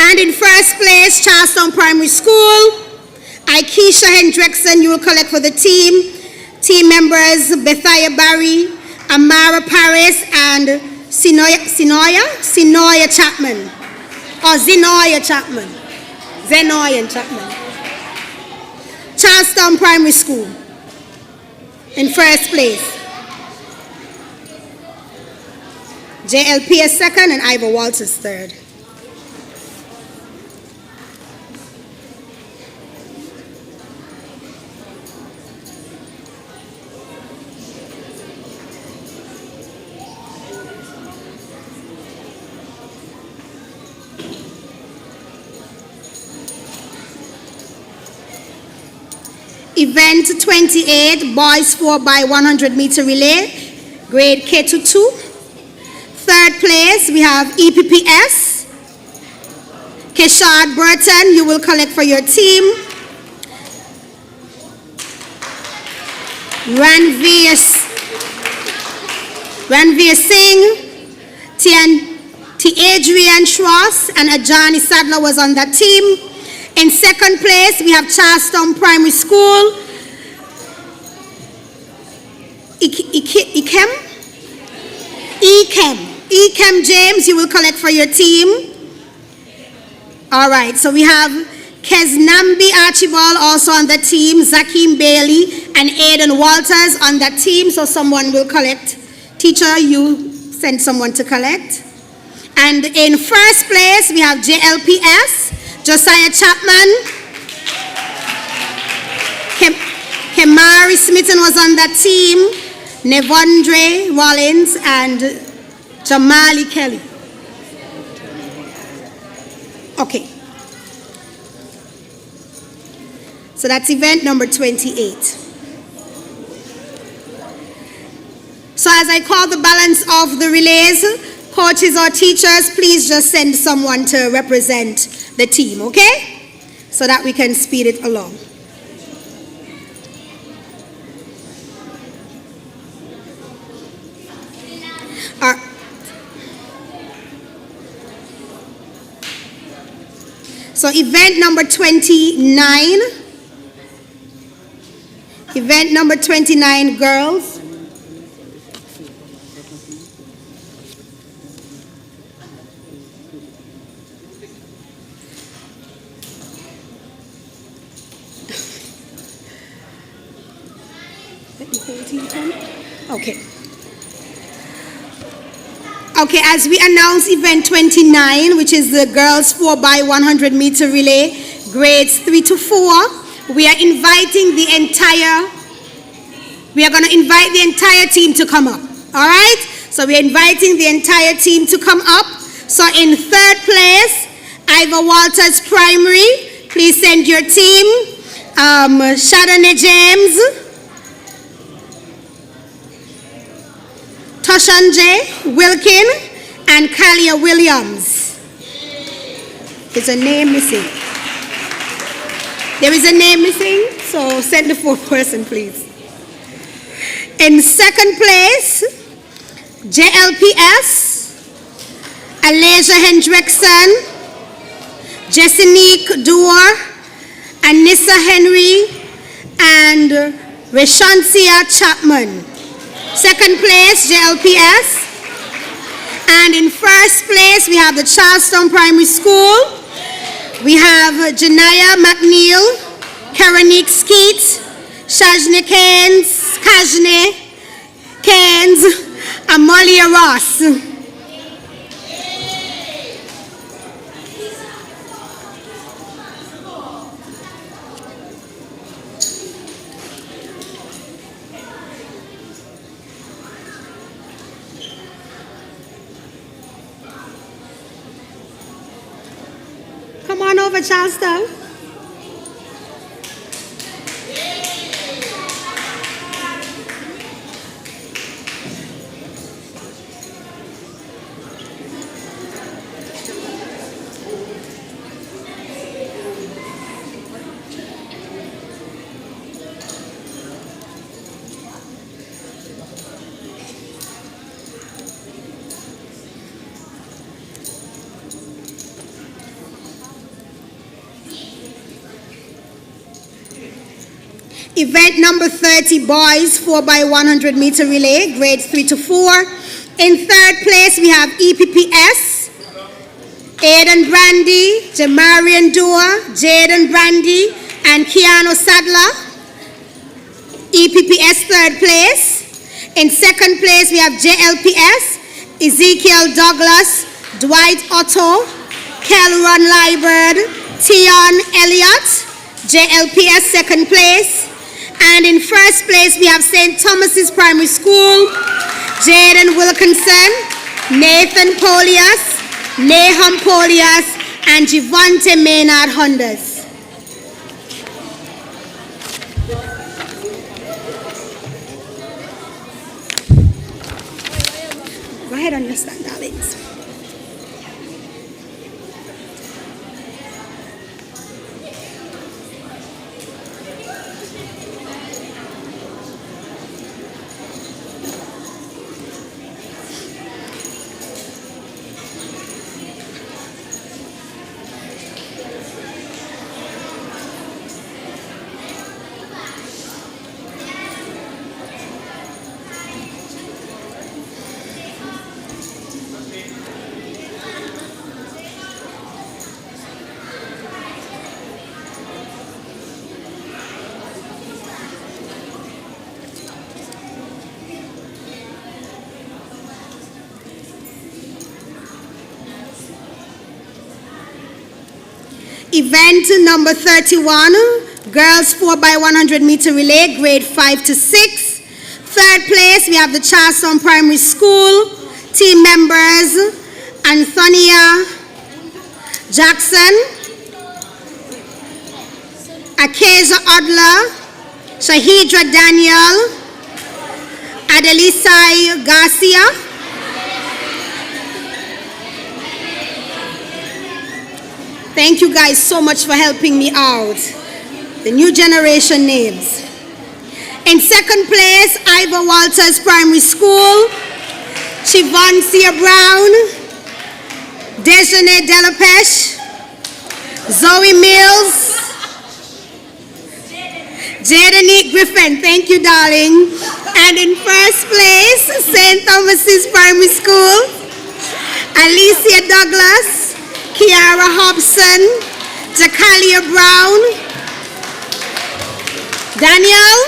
And in first place, Charlestown Primary School, Aikisha Hendrickson, you will collect for the team. Team members, Bethia Barry, Amara Paris, and Zenoya Chapman. Or Zenoya Chapman. Zenoya Chapman. Charlestown Primary School, in first place. JLP is second and Ivor Walters third. Event 28, boys 4x100 meter relay, grade K22. Third place, we have EPPS. Keshad Burton, you will collect for your team. Ranveer Singh, T. Adrian Schross, and Ajani Sadler was on that team. In second place, we have Charlestown Primary School. Ekem James, you will collect for your team. All right, so we have Keznambi Archibald also on the team, Zakim Bailey and Aiden Walters on that team, so someone will collect. Teacher, you send someone to collect. And in first place, we have JLPS, Josiah Chapman. Kemari Smitten was on that team. Nevondre Rollins and Jamali Kelly. Okay. So that's event number 28. So as I call the balance of the relays, coaches or teachers, please just send someone to represent the team, okay? So that we can speed it along. So event number 29. Event number 29, girls. Okay. Okay, as we announce event 29, which is the girls 4x100 meter relay, grades 3 to 4, we are going to invite the entire team to come up. All right? So we are inviting the entire team to come up. So in third place, Ivor Walters Primary, please send your team. Shadane James, Toshanje Wilkin, and Kalia Williams. There's a name missing. There is a name missing, so send the fourth person, please. In second place, JLPS, Alasia Hendrickson, Jessinique Duor, Anissa Henry, and Reshancia Chapman. Second place, JLPS. And in first place, we have the Charlestown Primary School. We have Janaya McNeil, Karanique Skeet, Shajne Keynes, Amalia Ross. Come on over, Charlestown. Event number 30, boys 4x100 meter relay, grades 3 to 4. In third place, we have EPPS, Aiden Brandy, Jamarian Dua, Jaden Brandy, and Keanu Sadler. EPPS third place. In second place, we have JLPS, Ezekiel Douglas, Dwight Otto, Kelron Liburd, Tion Elliott. JLPS second place. And in first place, we have St. Thomas's Primary School, Jaden Wilkinson, Nathan Polias, Nahum Polias, and Javante Maynard Hondas. Go ahead and stand, darlings. Event number 31, girls 4x100 meter relay, grade 5 to 6. Third place, we have the Charlestown Primary School. Team members, Antonia Jackson, Akeja Adler, Shahidra Daniel, Adelisai Garcia, thank you guys so much for helping me out. The new generation names. In second place, Ivor Walters Primary School, Chivancia Brown, Dejanay Delapeche, Zoe Mills, Jadanique Griffin, thank you, darling. And in first place, St. Thomas's Primary School, Alicia Douglas, Kiara Hobson, Jakalia Brown. Daniel,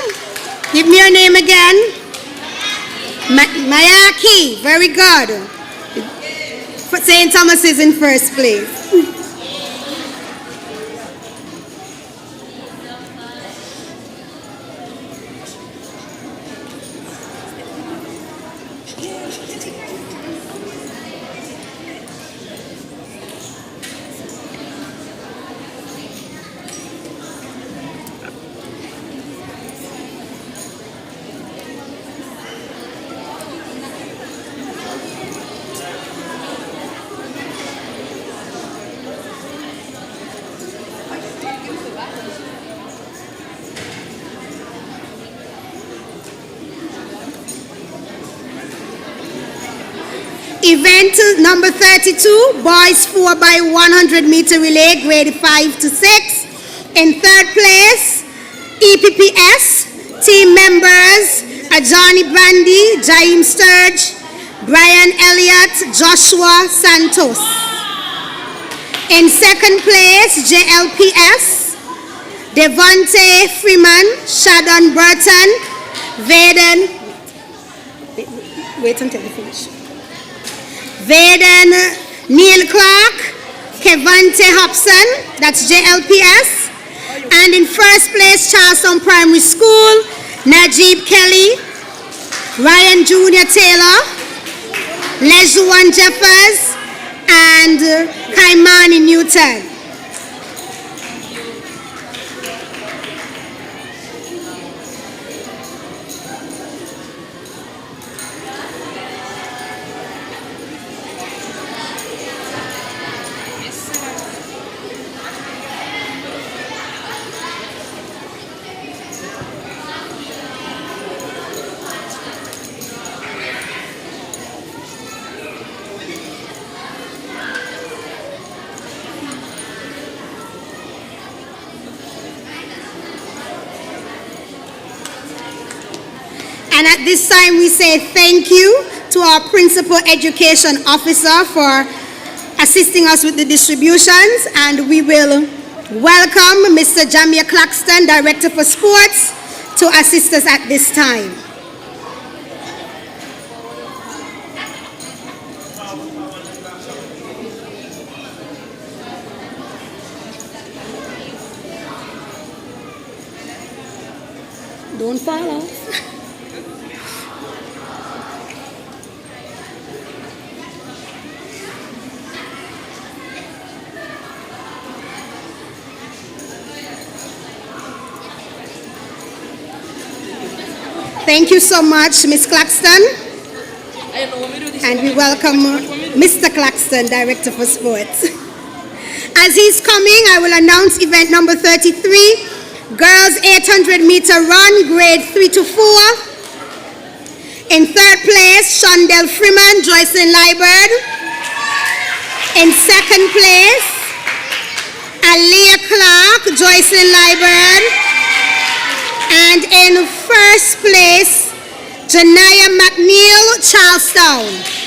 give me your name again. Mayaki, very good. St. Thomas is in first place. Event number 32, boys 4x100 meter relay, grade 5 to 6. In third place, EPPS, team members, Ajani Brandy, Jaim Sturge, Brian Elliott, Joshua Santos. In second place, JLPS, Devontae Freeman, Shadon Burton, Vaden, wait until you finish. Vaden Neil Clark, Kevante Hobson, that's JLPS. And in first place, Charleston Primary School, Najib Kelly, Ryan Jr. Taylor, Lejuan Jeffers, and Kaimani Newton. And at this time, we say thank you to our Principal Education Officer for assisting us with the distributions. And we will welcome Mr. Jamia Claxton, Director for Sports, to assist us at this time. Don't fall off. Thank you so much, Ms. Claxton. And we welcome Mr. Claxton, Director for Sports. As he's coming, I will announce event number 33, Girls 800 meter run, grade 3 to 4. In third place, Shondell Freeman, Joycelyn Liburd. In second place, Aliyah Clark, Joycelyn Liburd. And in first place, Janaya McNeil, Charlestown.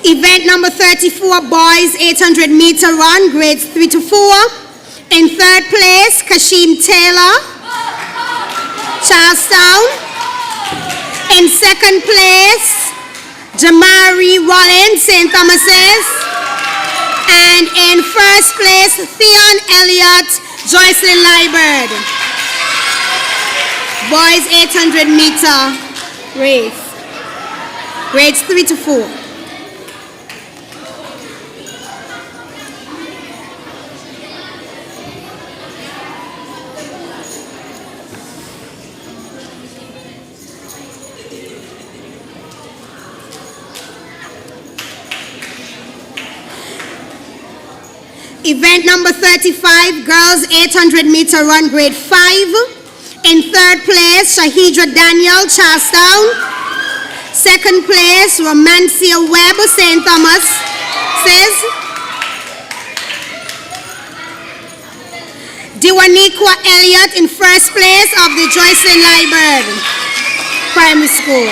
Event number 34, boys 800 meter run, grades 3 to 4. In third place, Kashim Taylor, Charlestown. In second place, Jamari Rollins, St. Thomas's. And in first place, Theon Elliott, Joycelyn Liburd. Boys 800 meter race. Grades 3 to 4. Event number 35, girls 800-meter run, grade 5. In third place, Shahidra Daniel, Charlestown. Second place, Romancia Webb, St. Thomas, says. Diwaniqua Elliott in first place of the Joycelyn Library Primary School.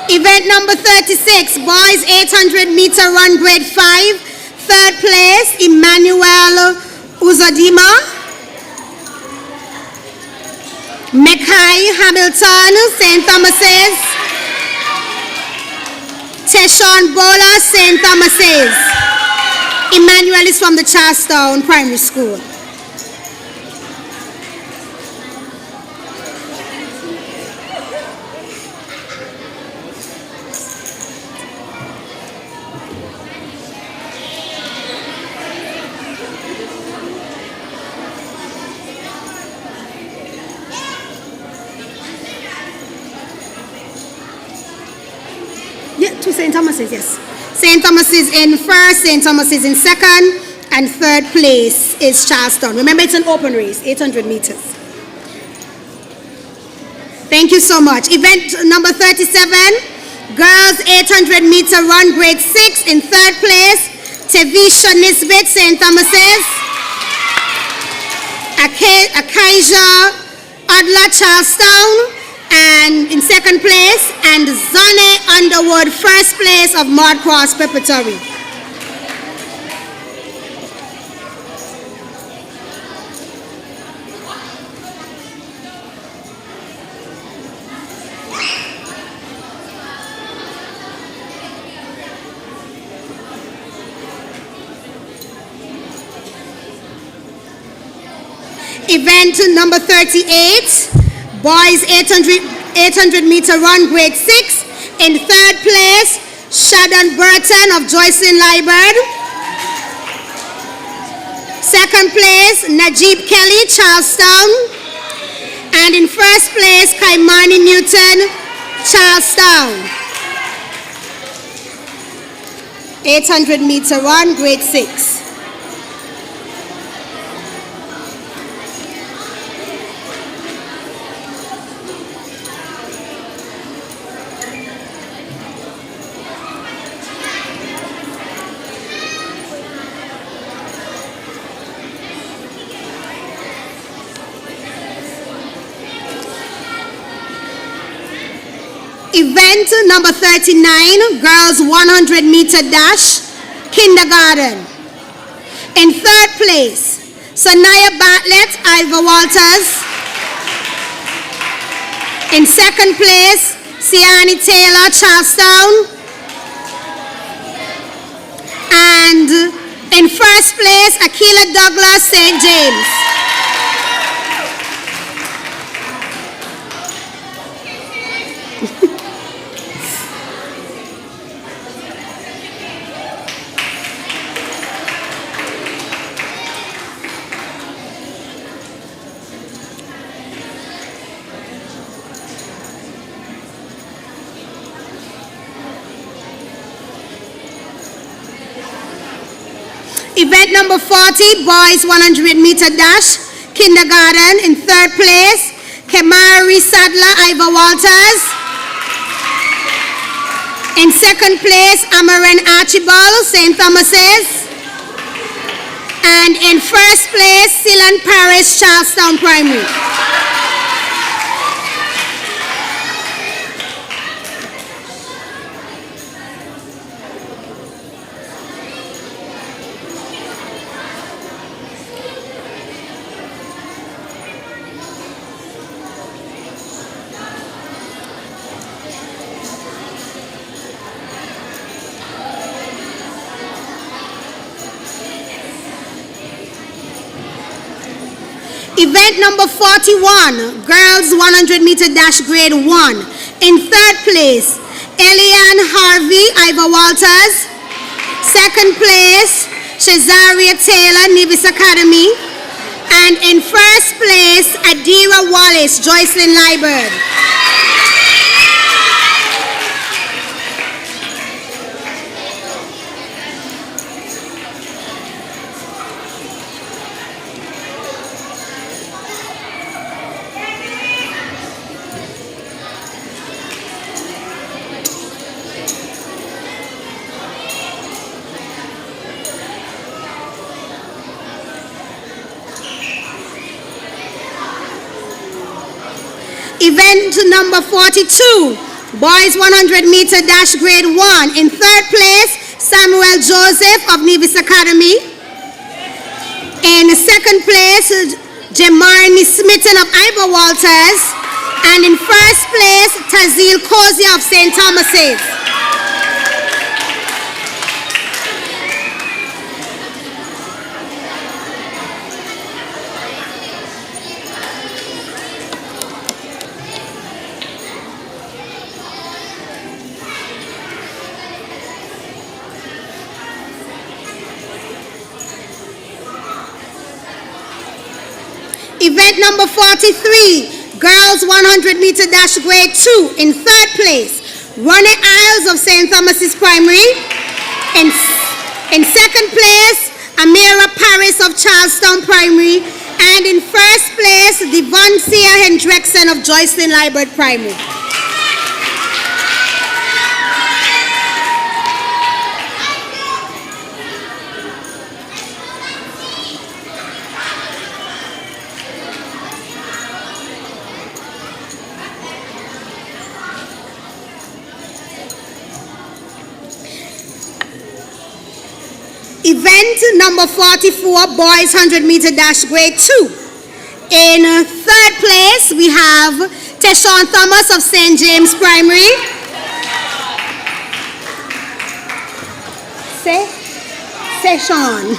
Event number 36, boys 800-meter run, grade 5. Third place, Emmanuel Uzodima. Mekai Hamilton, St. Thomas's. Teshon Bola, St. Thomas's. Emmanuel is from the Charlestown Primary School. To St. Thomas's, yes. St. Thomas's in first, St. Thomas's in second, and third place is Charlestown. Remember, it's an open race, 800 meters. Thank you so much. Event number 37, girls 800-meter run, grade 6. In third place, Tevisha Nisbet, St. Thomas's. Akaija Adla, Charlestown. And in second place, and Zane Underwood, first place of Mud Cross Preparatory. Event number 38. Boys 800-meter run, grade 6. In third place, Shadon Burton of Joycelyn Library. Second place, Najib Kelly, Charlestown. And in first place, Kaimani Newton, Charlestown. 800-meter run, grade 6. Event number 39, girls 100-meter dash, kindergarten. In third place, Sanaya Bartlett, Ivor Walters. In second place, Siani Taylor, Charlestown. And in first place, Akila Douglas, St. James. Event number 40, boys 100-meter dash, kindergarten. In third place, Kemari Sadler, Ivor Walters. In second place, Amaran Archibald, St. Thomas's. And in first place, Silan Parish, Charlestown Primary. Event number 41, girls 100 meter dash grade 1. In third place, Eliane Harvey, Ivor Walters. Second place, Shazaria Taylor, Nevis Academy. And in first place, Adira Wallace, Joycelyn Liburd. Event number 42, boys 100 meter dash grade 1. In third place, Samuel Joseph of Nevis Academy. In second place, Jamarni Smitten of Ivor Walters. And in first place, Tazil Kozia of St. Thomas's. Event number 43, girls 100 meter dash grade 2. In third place, Ronnie Isles of St. Thomas's Primary. In second place, Amira Paris of Charlestown Primary. And in first place, Devoncia Hendrickson of Joycelyn Liburd Primary. Event number 44, boys 100 meter dash grade 2. In third place, we have Teshawn Thomas of St. James Primary. Session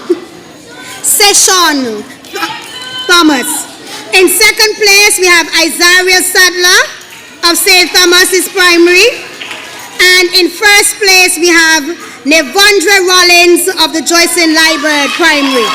Thomas. In second place, we have Isaiah Sadler of St. Thomas's Primary. And in first place, we have Nevondra Rollins of the Joycelyn Liburd Primary.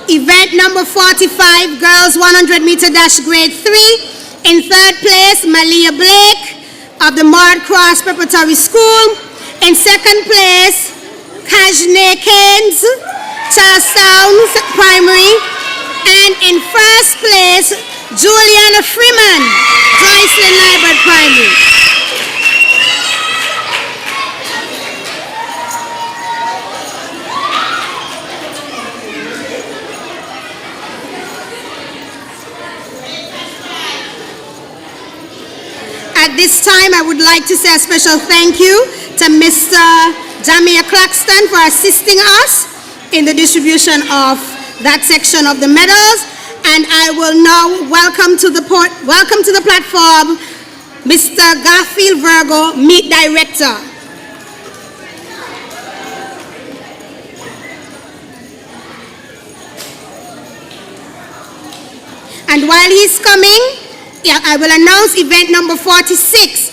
Event number 45, girls 100 meter dash grade 3. In third place, Malia Blake of the Mard Cross Preparatory School. In second place, Kajne Keynes, Charlestown Primary. And in first place, Juliana Freeman, Joycelyn Liburd Primary. At this time, I would like to say a special thank you to Mr. Jamia Claxton for assisting us in the distribution of that section of the medals. And I will now welcome to the platform Mr. Garfield Virgo, Meet Director. And while he's coming, I will announce event number 46,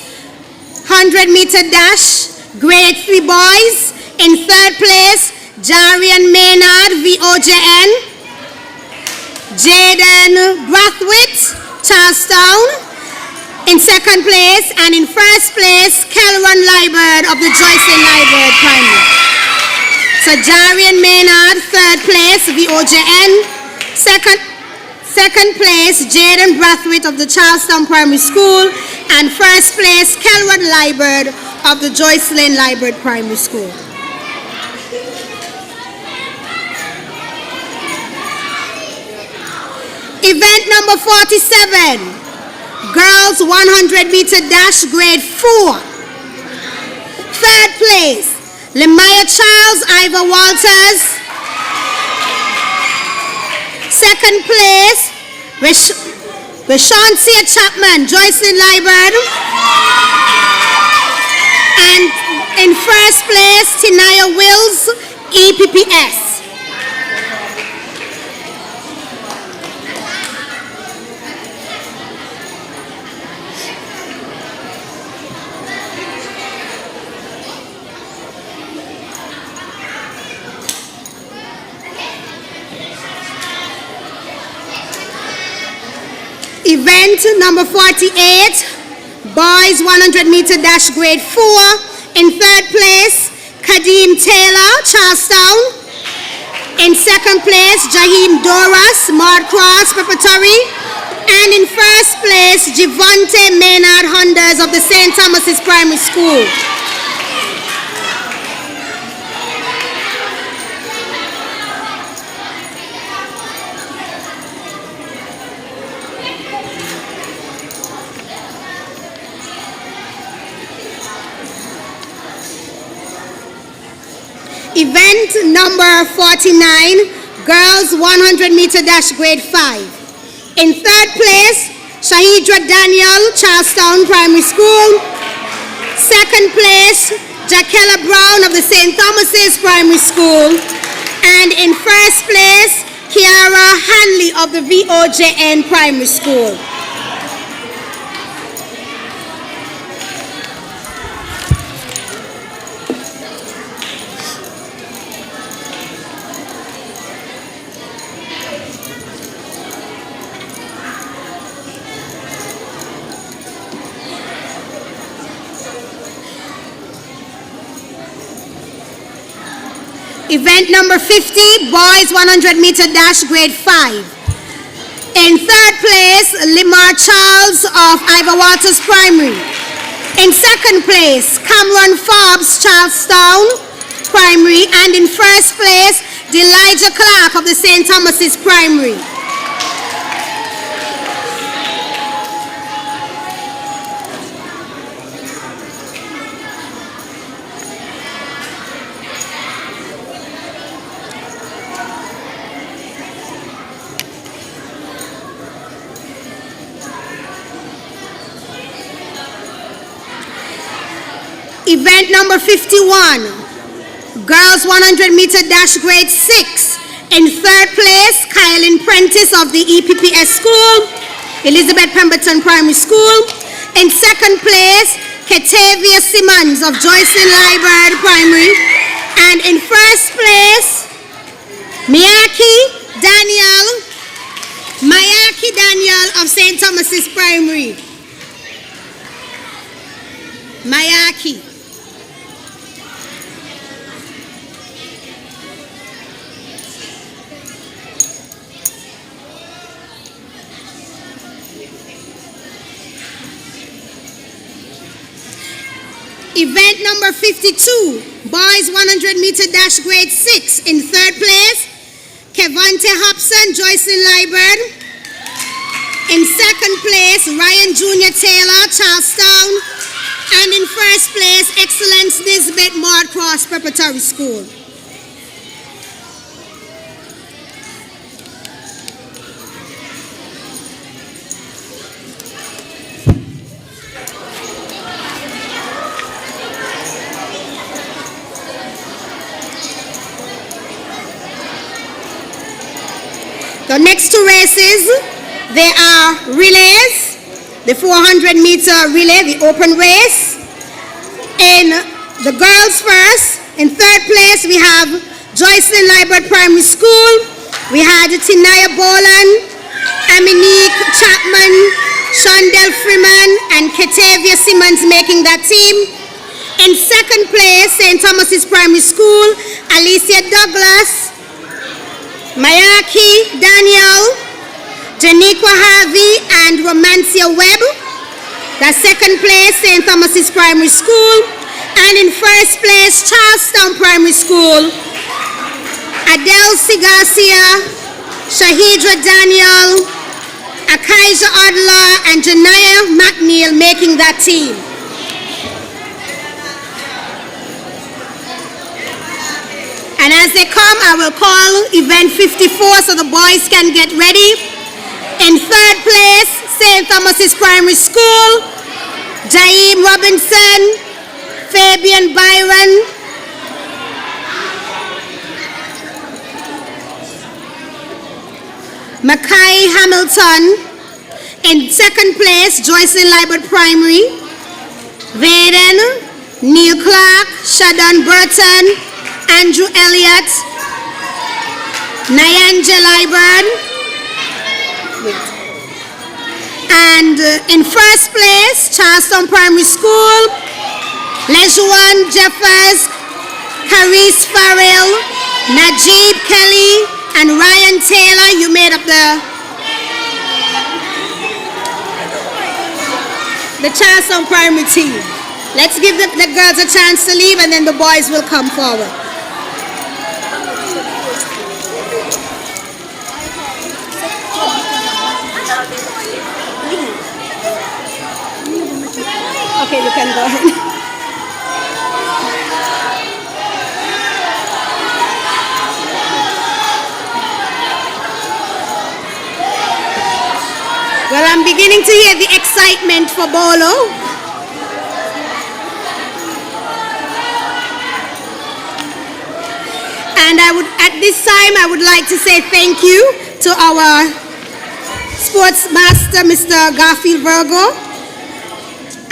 100 meter dash, grade 3 boys. In third place, Jarian Maynard, VOJN. Jaden Brathwaite, Charlestown. In second place, and in first place, Kelron Liburd of the Joycelyn Liburd Primary. So Jarian Maynard, third place, VOJN. Second place, Jaden Brathwaite of the Charlestown Primary School. And first place, Kelron Liburd of the Joycelyn Liburd Primary School. Event number 47, girls 100 meter dash grade 4. third place, Lemaya Charles, Ivor Walters. Second place, Rashancia Chapman, Joycelyn Liburd. And in first place, Tinaya Wills, EPPS. Event number 48, boys 100-meter dash grade 4. In third place, Kadeem Taylor, Charlestown. In second place, Jaheem Doras, Mard Cross Preparatory. And in first place, Javonte Maynard Hondas of the St. Thomas's Primary School. Event number 49, girls 100-meter dash grade 5. In third place, Shahidra Daniel, Charlestown Primary School. Second place, Jaquela Brown of the St. Thomas's Primary School. And in first place, Kiara Hanley of the VOJN Primary School. Event number 50, boys 100-meter dash grade 5. In third place, Limar Charles of Ivor Walters Primary. In second place, Cameron Forbes, Charlestown Primary. And in first place, Delijah Clark of the St. Thomas's Primary. Event number 51, girls 100-meter dash grade 6. In third place, Kylie Prentice of the EPPS School, Elizabeth Pemberton Primary School. In second place, Ketavia Simmons of Joycelyn Liburd Primary. And in first place, Mayaki Daniel of St. Thomas's Primary. Mayaki. Event number 52, boys 100-meter dash grade 6. In third place, Kevante Hobson, Joycelyn Liburd. In second place, Ryan Jr. Taylor, Charlestown. And in first place, Excellence Nisbet, Mard Cross Preparatory School. The next two races, they are relays, the 400-meter relay, the open race. In the girls first, in third place, we have Joycelyn Liburd Primary School. We had Tinaya Boland, Aminique Chapman, Shondell Freeman, and Ketavia Simmons making that team. In second place, St. Thomas's Primary School, Alicia Douglas, Mayaki Daniel, Janiqua Harvey, and Romancia Webb. The second place, St. Thomas's Primary School. And in first place, Charlestown Primary School, Adele Garcia, Shahidra Daniel, Akaija Adler, and Janaya McNeil making that team. And as they come, I will call event 54 so the boys can get ready. In third place, St. Thomas's Primary School, Jaim Robinson, Fabian Byron, Mackay Hamilton. In second place, Joycelyn Libert Primary, Vaden, Neil Clark, Shadon Burton, Andrew Elliott, Nyanja Libert. And in first place, Charlestown Primary School, Lejuan Jeffers, Caris Farrell, Najib Kelly, and Ryan Taylor. You made up the Charlestown Primary team. Let's give the girls a chance to leave and then the boys will come forward. Okay, you can go ahead. Well, I'm beginning to hear the excitement for Bolo. And at this time, I would like to say thank you to our sports master, Mr. Garfield Virgo.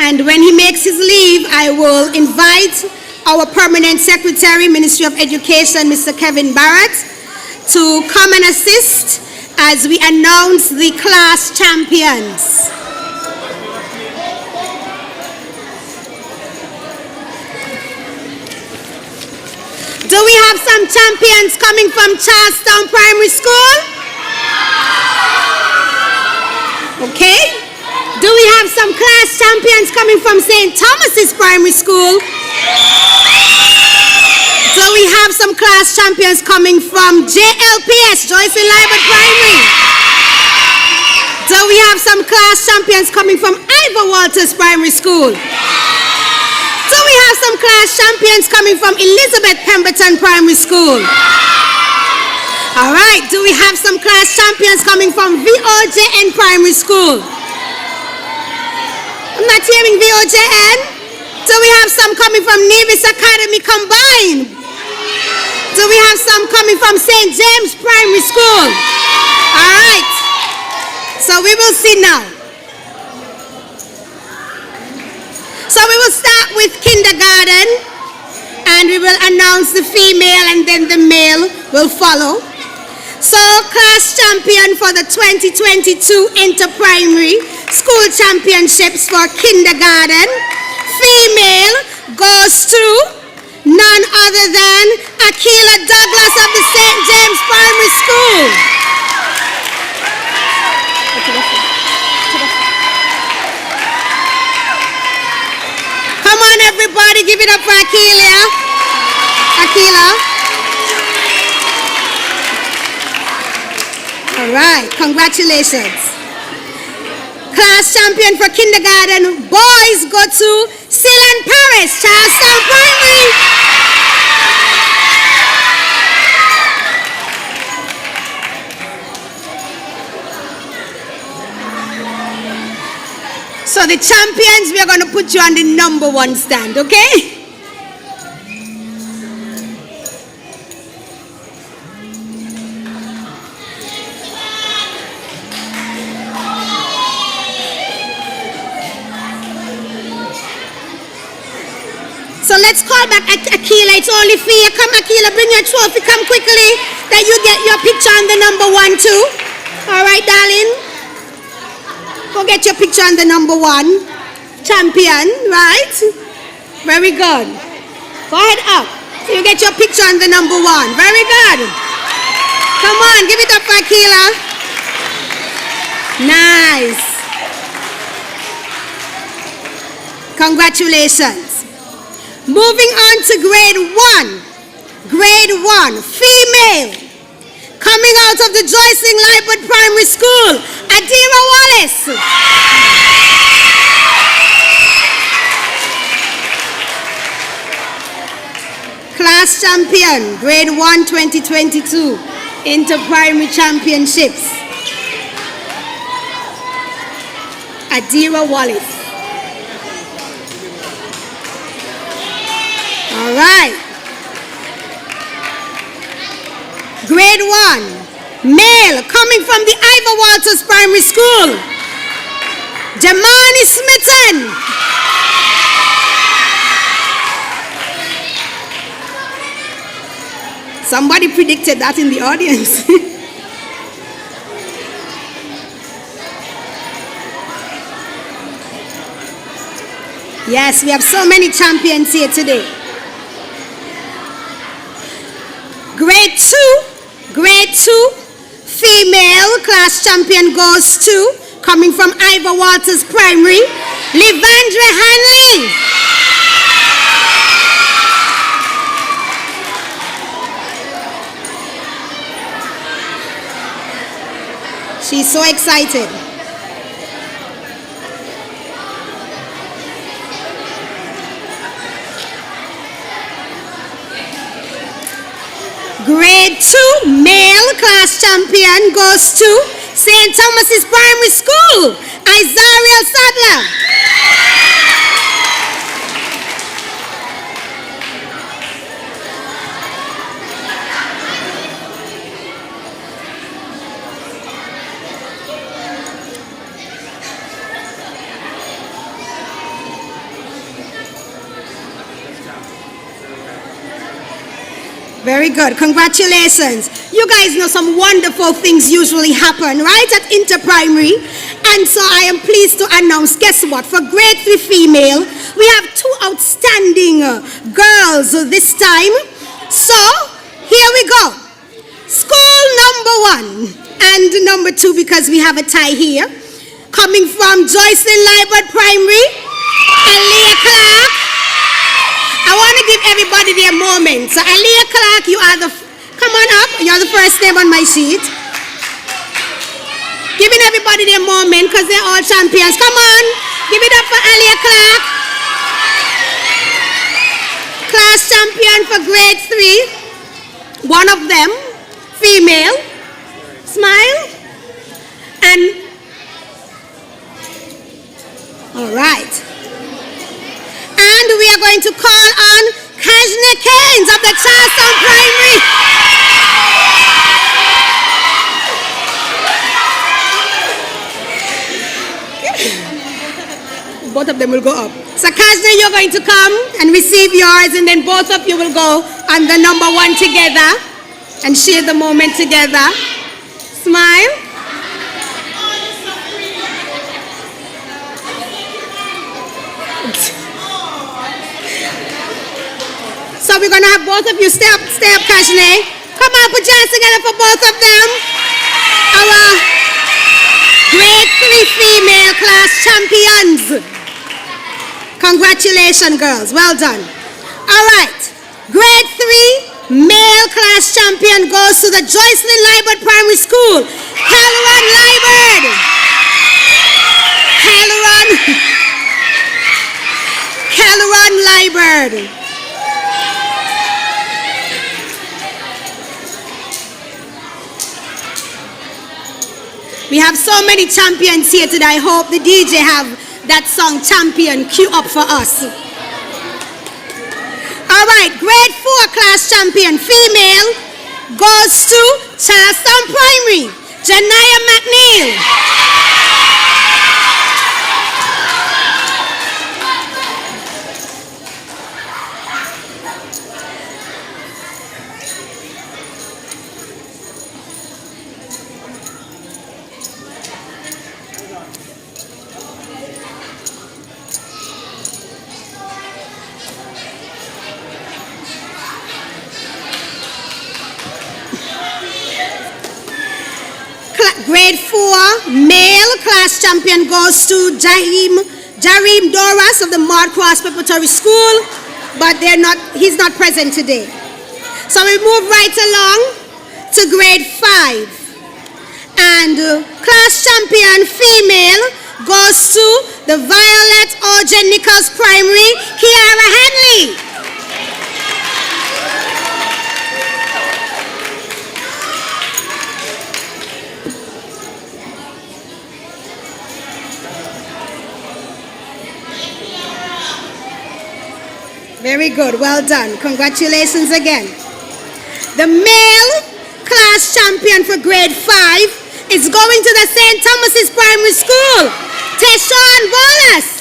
And when he makes his leave, I will invite our permanent secretary, Ministry of Education, Mr. Kevin Barrett, to come and assist as we announce the class champions. Do we have some champions coming from Charlestown Primary School? Okay. Do we have some class champions coming from St. Thomas's Primary School? Do we have some class champions coming from JLPS, Joycelyn Libert Primary? Do we have some class champions coming from Ivor Walters Primary School? Do we have some class champions coming from Elizabeth Pemberton Primary School? All right, do we have some class champions coming from VOJN Primary School? I'm not hearing VOJN. Do we have some coming from Nevis Academy Combined? Do we have some coming from St. James Primary School? All right. So we will see now. So we will start with kindergarten and we will announce the female and then the male will follow. So class champion for the 2022 Inter-Primary School Championships for kindergarten, female goes to none other than Akila Douglas of the St. James Primary School. Come on everybody, give it up for Akila. All right, congratulations. Class champion for kindergarten, boys go to Silan Paris, Charlestown Primary. So the champions, we are going to put you on the number 1 stand, okay? So let's call back Akila. It's only fair. Come, Akila, bring your trophy. Come quickly. That you get your picture on the number 1 too. All right, darling. Go get your picture on the number 1. Champion, right? Very good. Go ahead up. So you get your picture on the number 1. Very good. Come on, give it up for Akila. Nice. Congratulations. Moving on to grade 1. Grade 1, female. Coming out of the Joycelyn Libert Primary School, Adira Wallace. class champion, grade 1 2022, inter-primary championships. Adira Wallace. All right. Grade 1, male, coming from the Ivor Walters Primary School, Jamani Smitten. Somebody predicted that in the audience. Yes, we have so many champions here today. Grade 2, female class champion goes to, coming from Ivor Walters Primary, Livandre Hanley. She's so excited. Grade 2, male class champion goes to St. Thomas's Primary School, Isariel Sadler. Very good. Congratulations. You guys know some wonderful things usually happen, right, at inter-primary. And so I am pleased to announce, guess what? For grade 3 female, we have 2 outstanding girls this time. So here we go. School number 1 and number 2, because we have a tie here. Coming from Joycelyn Liebert Primary, Aliyah Clark. I want to give everybody their moment. So Aliyah Clark, you are come on up. You're the first name on my sheet. Giving everybody their moment because they're all champions. Come on. Give it up for Aliyah Clark. Class champion for grade 3. One of them, female. Smile. And, all right. And we are going to call on Kajna Keynes of the Charlestown Primary. Both of them will go up. So Kajna, you're going to come and receive yours, and then both of you will go on the number 1 together and share the moment together. Smile. So we're going to have both of you stay up, Kashne. Come on, put your hands together for both of them. Our grade 3 female class champions. Congratulations, girls. Well done. All right. Grade 3 male class champion goes to the Joycelyn Liebert Primary School. Halloran Liebert. Halloran Liebert. We have so many champions here today. I hope the DJ have that song Champion queue up for us. All right, grade 4 class champion female goes to Charlestown Primary, Janaya McNeil. Grade 4 male class champion goes to Jareem Doras of the Maude Cross Preparatory School, but he's not present today. So we move right along to grade 5. And class champion female goes to the Violet O. J. Nichols Primary, Kiara Henley. Very good. Well done. Congratulations again. The male class champion for grade 5 is going to the St. Thomas's Primary School. Teshawn Wallace.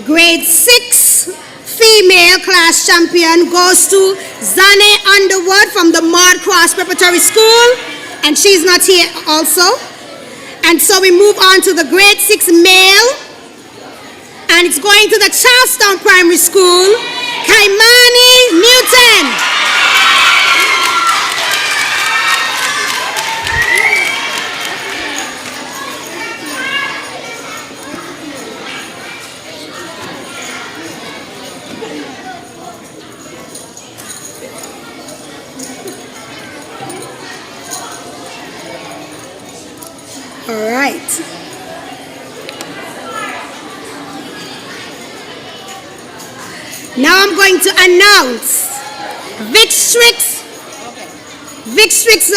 Grade 6 female class champion goes to Zane Underwood from the Maud Cross Preparatory School, and she's not here also. And so we move on to the grade 6 male, and it's going to the Charlestown Primary School, Kaimani Newton. All right. Now I'm going to announce Victrix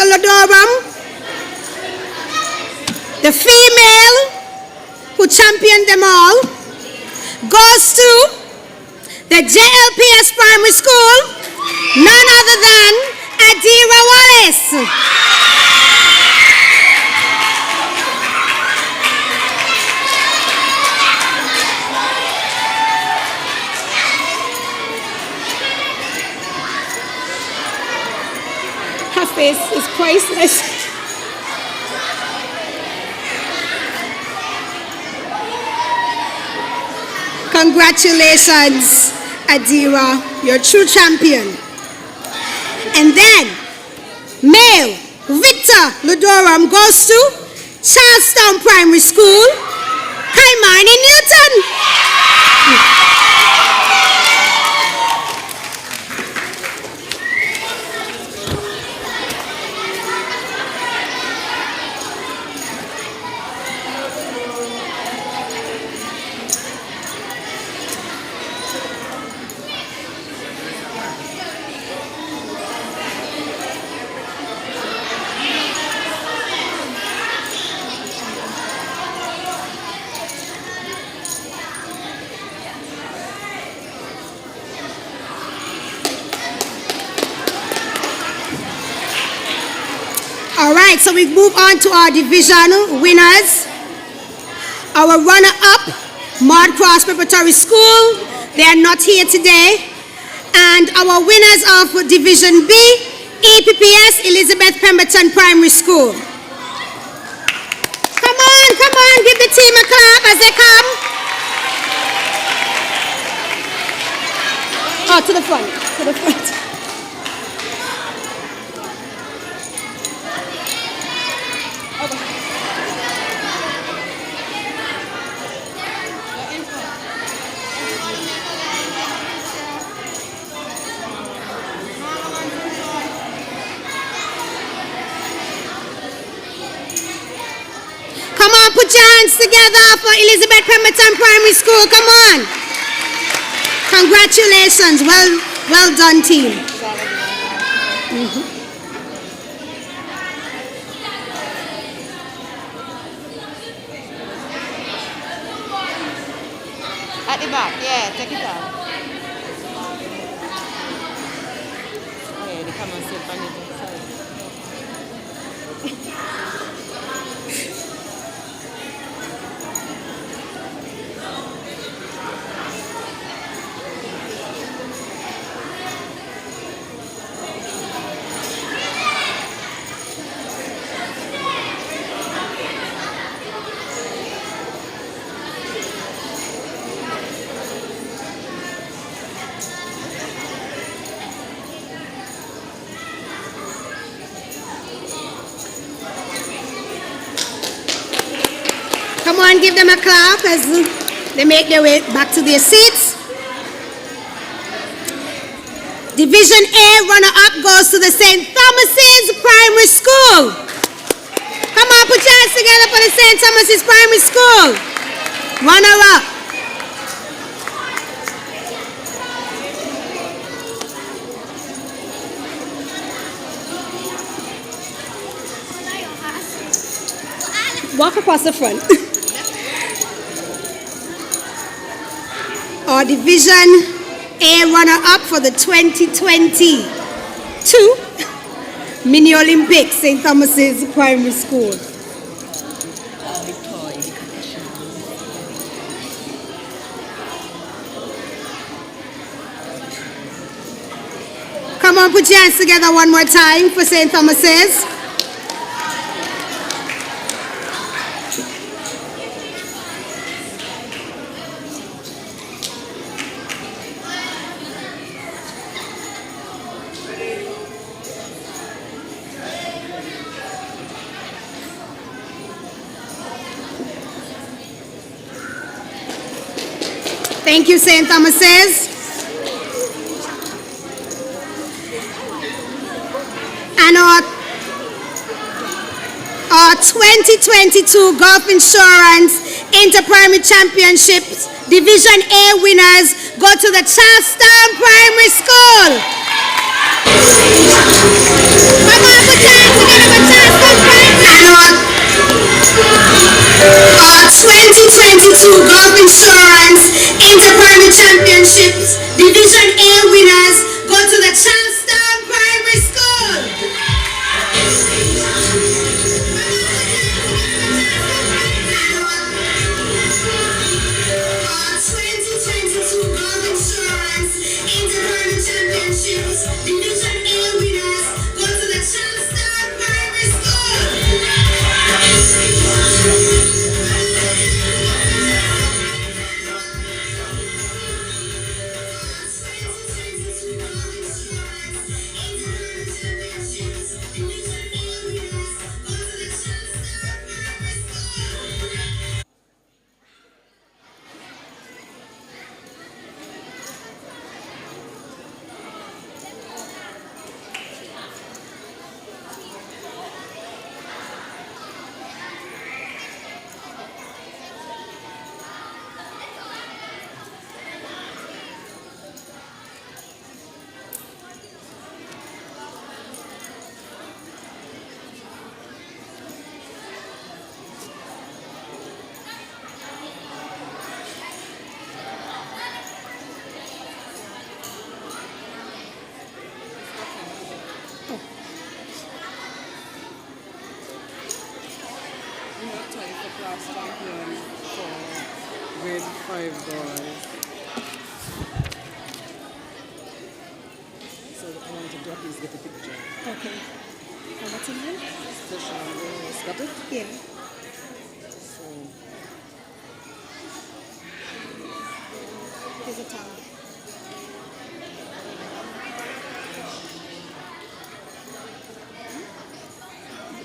Lodorum, the female who championed them all, goes to the JLPS Primary School, none other than Adira Wallace. Her face is priceless. Congratulations, Adira, you're a true champion. And then, male Victor Ludorum goes to Charlestown Primary School, Kaimani Newton. All right, so we move on to our division winners. Our runner-up, Maud Cross Preparatory School, they are not here today. And our winners of Division B, EPPS Elizabeth Pemberton Primary School. Come on, give the team a clap as they come. Oh, to the front. Come on, put your hands together for Elizabeth Pemberton Primary School. Come on. Congratulations. Well done, team. At the back, yeah, take it out. Oh yeah, the camera still on it. Sorry. Come on, give them a clap as they make their way back to their seats. Division A runner-up goes to the St. Thomas's Primary School. Come on, put your hands together for the St. Thomas's Primary School. Runner-up. Walk across the front. Our Division A runner-up for the 2022 Mini Olympics, St. Thomas's Primary School. Come on, put your hands together one more time for St. Thomas's. Thank you, St. Thomas's. And our 2022 Golf Insurance Inter-Primary Championships Division A winners go to the Charlestown Primary School. Come on, put your hands together for Charlestown Primary. Our 2022 Golf Insurance Inter-Primary Championships Division A winners go to the Charlestown Primary School. Our 2022 Golf Insurance Inter-Primary Championships Division A winners go to the Charlestown Primary School. Class champion for grade 5 boys. So I want to do at least get a picture. Okay. And what's in here? Special boys. Got it? Yeah. So Here's a towel.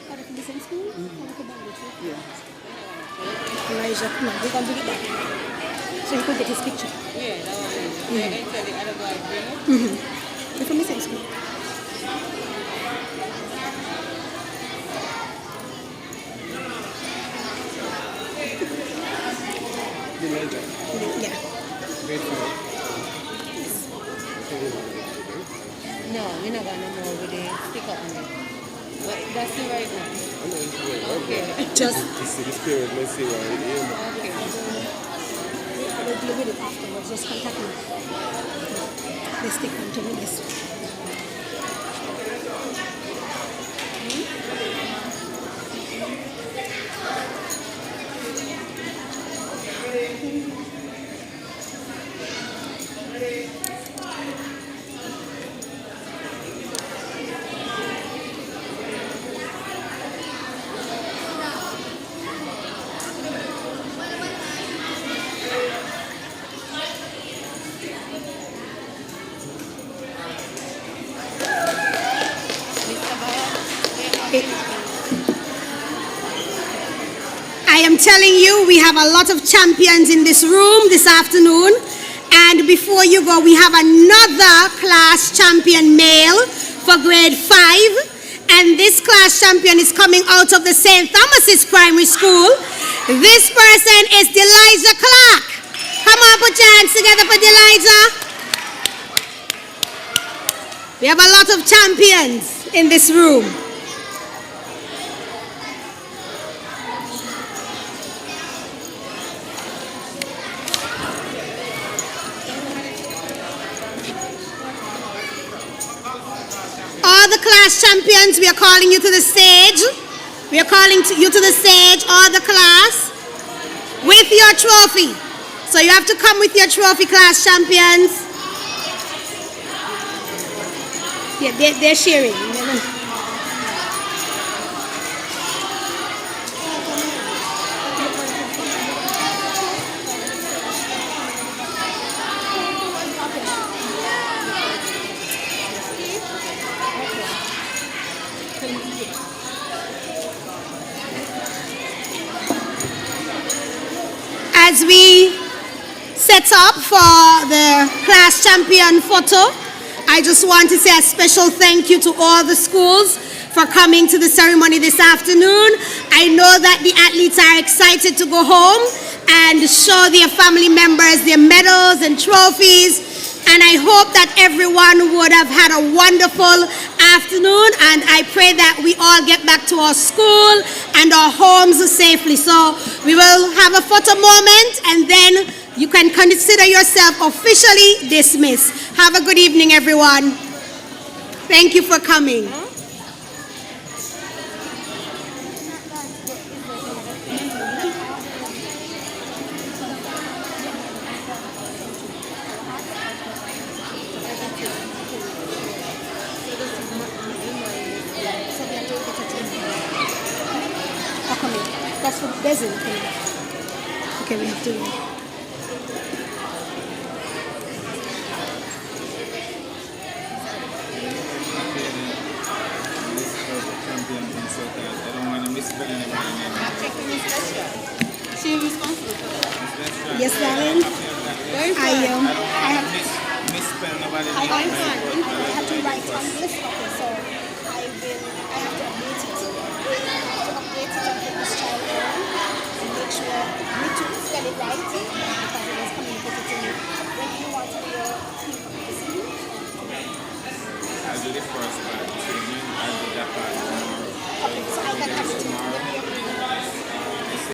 Are they from the same school? Or they could bond with you? yeah. Elijah, no, we're going to do it back. So you could get his picture. Yeah, that one. Yeah, they tell the other guy, you know? They're from the same school. The legend. Yeah. Grade 5. No, we're not gonna know with the sticker on it. But that's the right one. Okay. Just This period, let's see why it is. Okay. we'll deal with it afterwards. Just contact me. They stick onto me this. I am telling you, we have a lot of champions in this room this afternoon, And before you go, we have another class champion male for grade 5. And this class champion is coming out of the St. Thomas's Primary School. This person is Deliza Clark. Come on, put your hands together for Deliza. We have a lot of champions in this room. All the class champions, we are calling you to the stage. We are calling you to the stage, all the class, with your trophy. So you have to come with your trophy, class champions. Yeah, they're sharing. As we set up for the class champion photo, I just want to say a special thank you to all the schools for coming to the ceremony this afternoon. I know that the athletes are excited to go home and show their family members their medals and trophies. And I hope that everyone would have had a wonderful afternoon, and I pray that we all get back to our school and our homes safely. So we will have a photo moment, and then you can consider yourself officially dismissed. Have a good evening, everyone. Thank you for coming. That's for Bezin. Okay, we have to. She responsible for that. Yes, darling. I have to write on this. Okay, so I have to update it. I have to update it and put this child on and make sure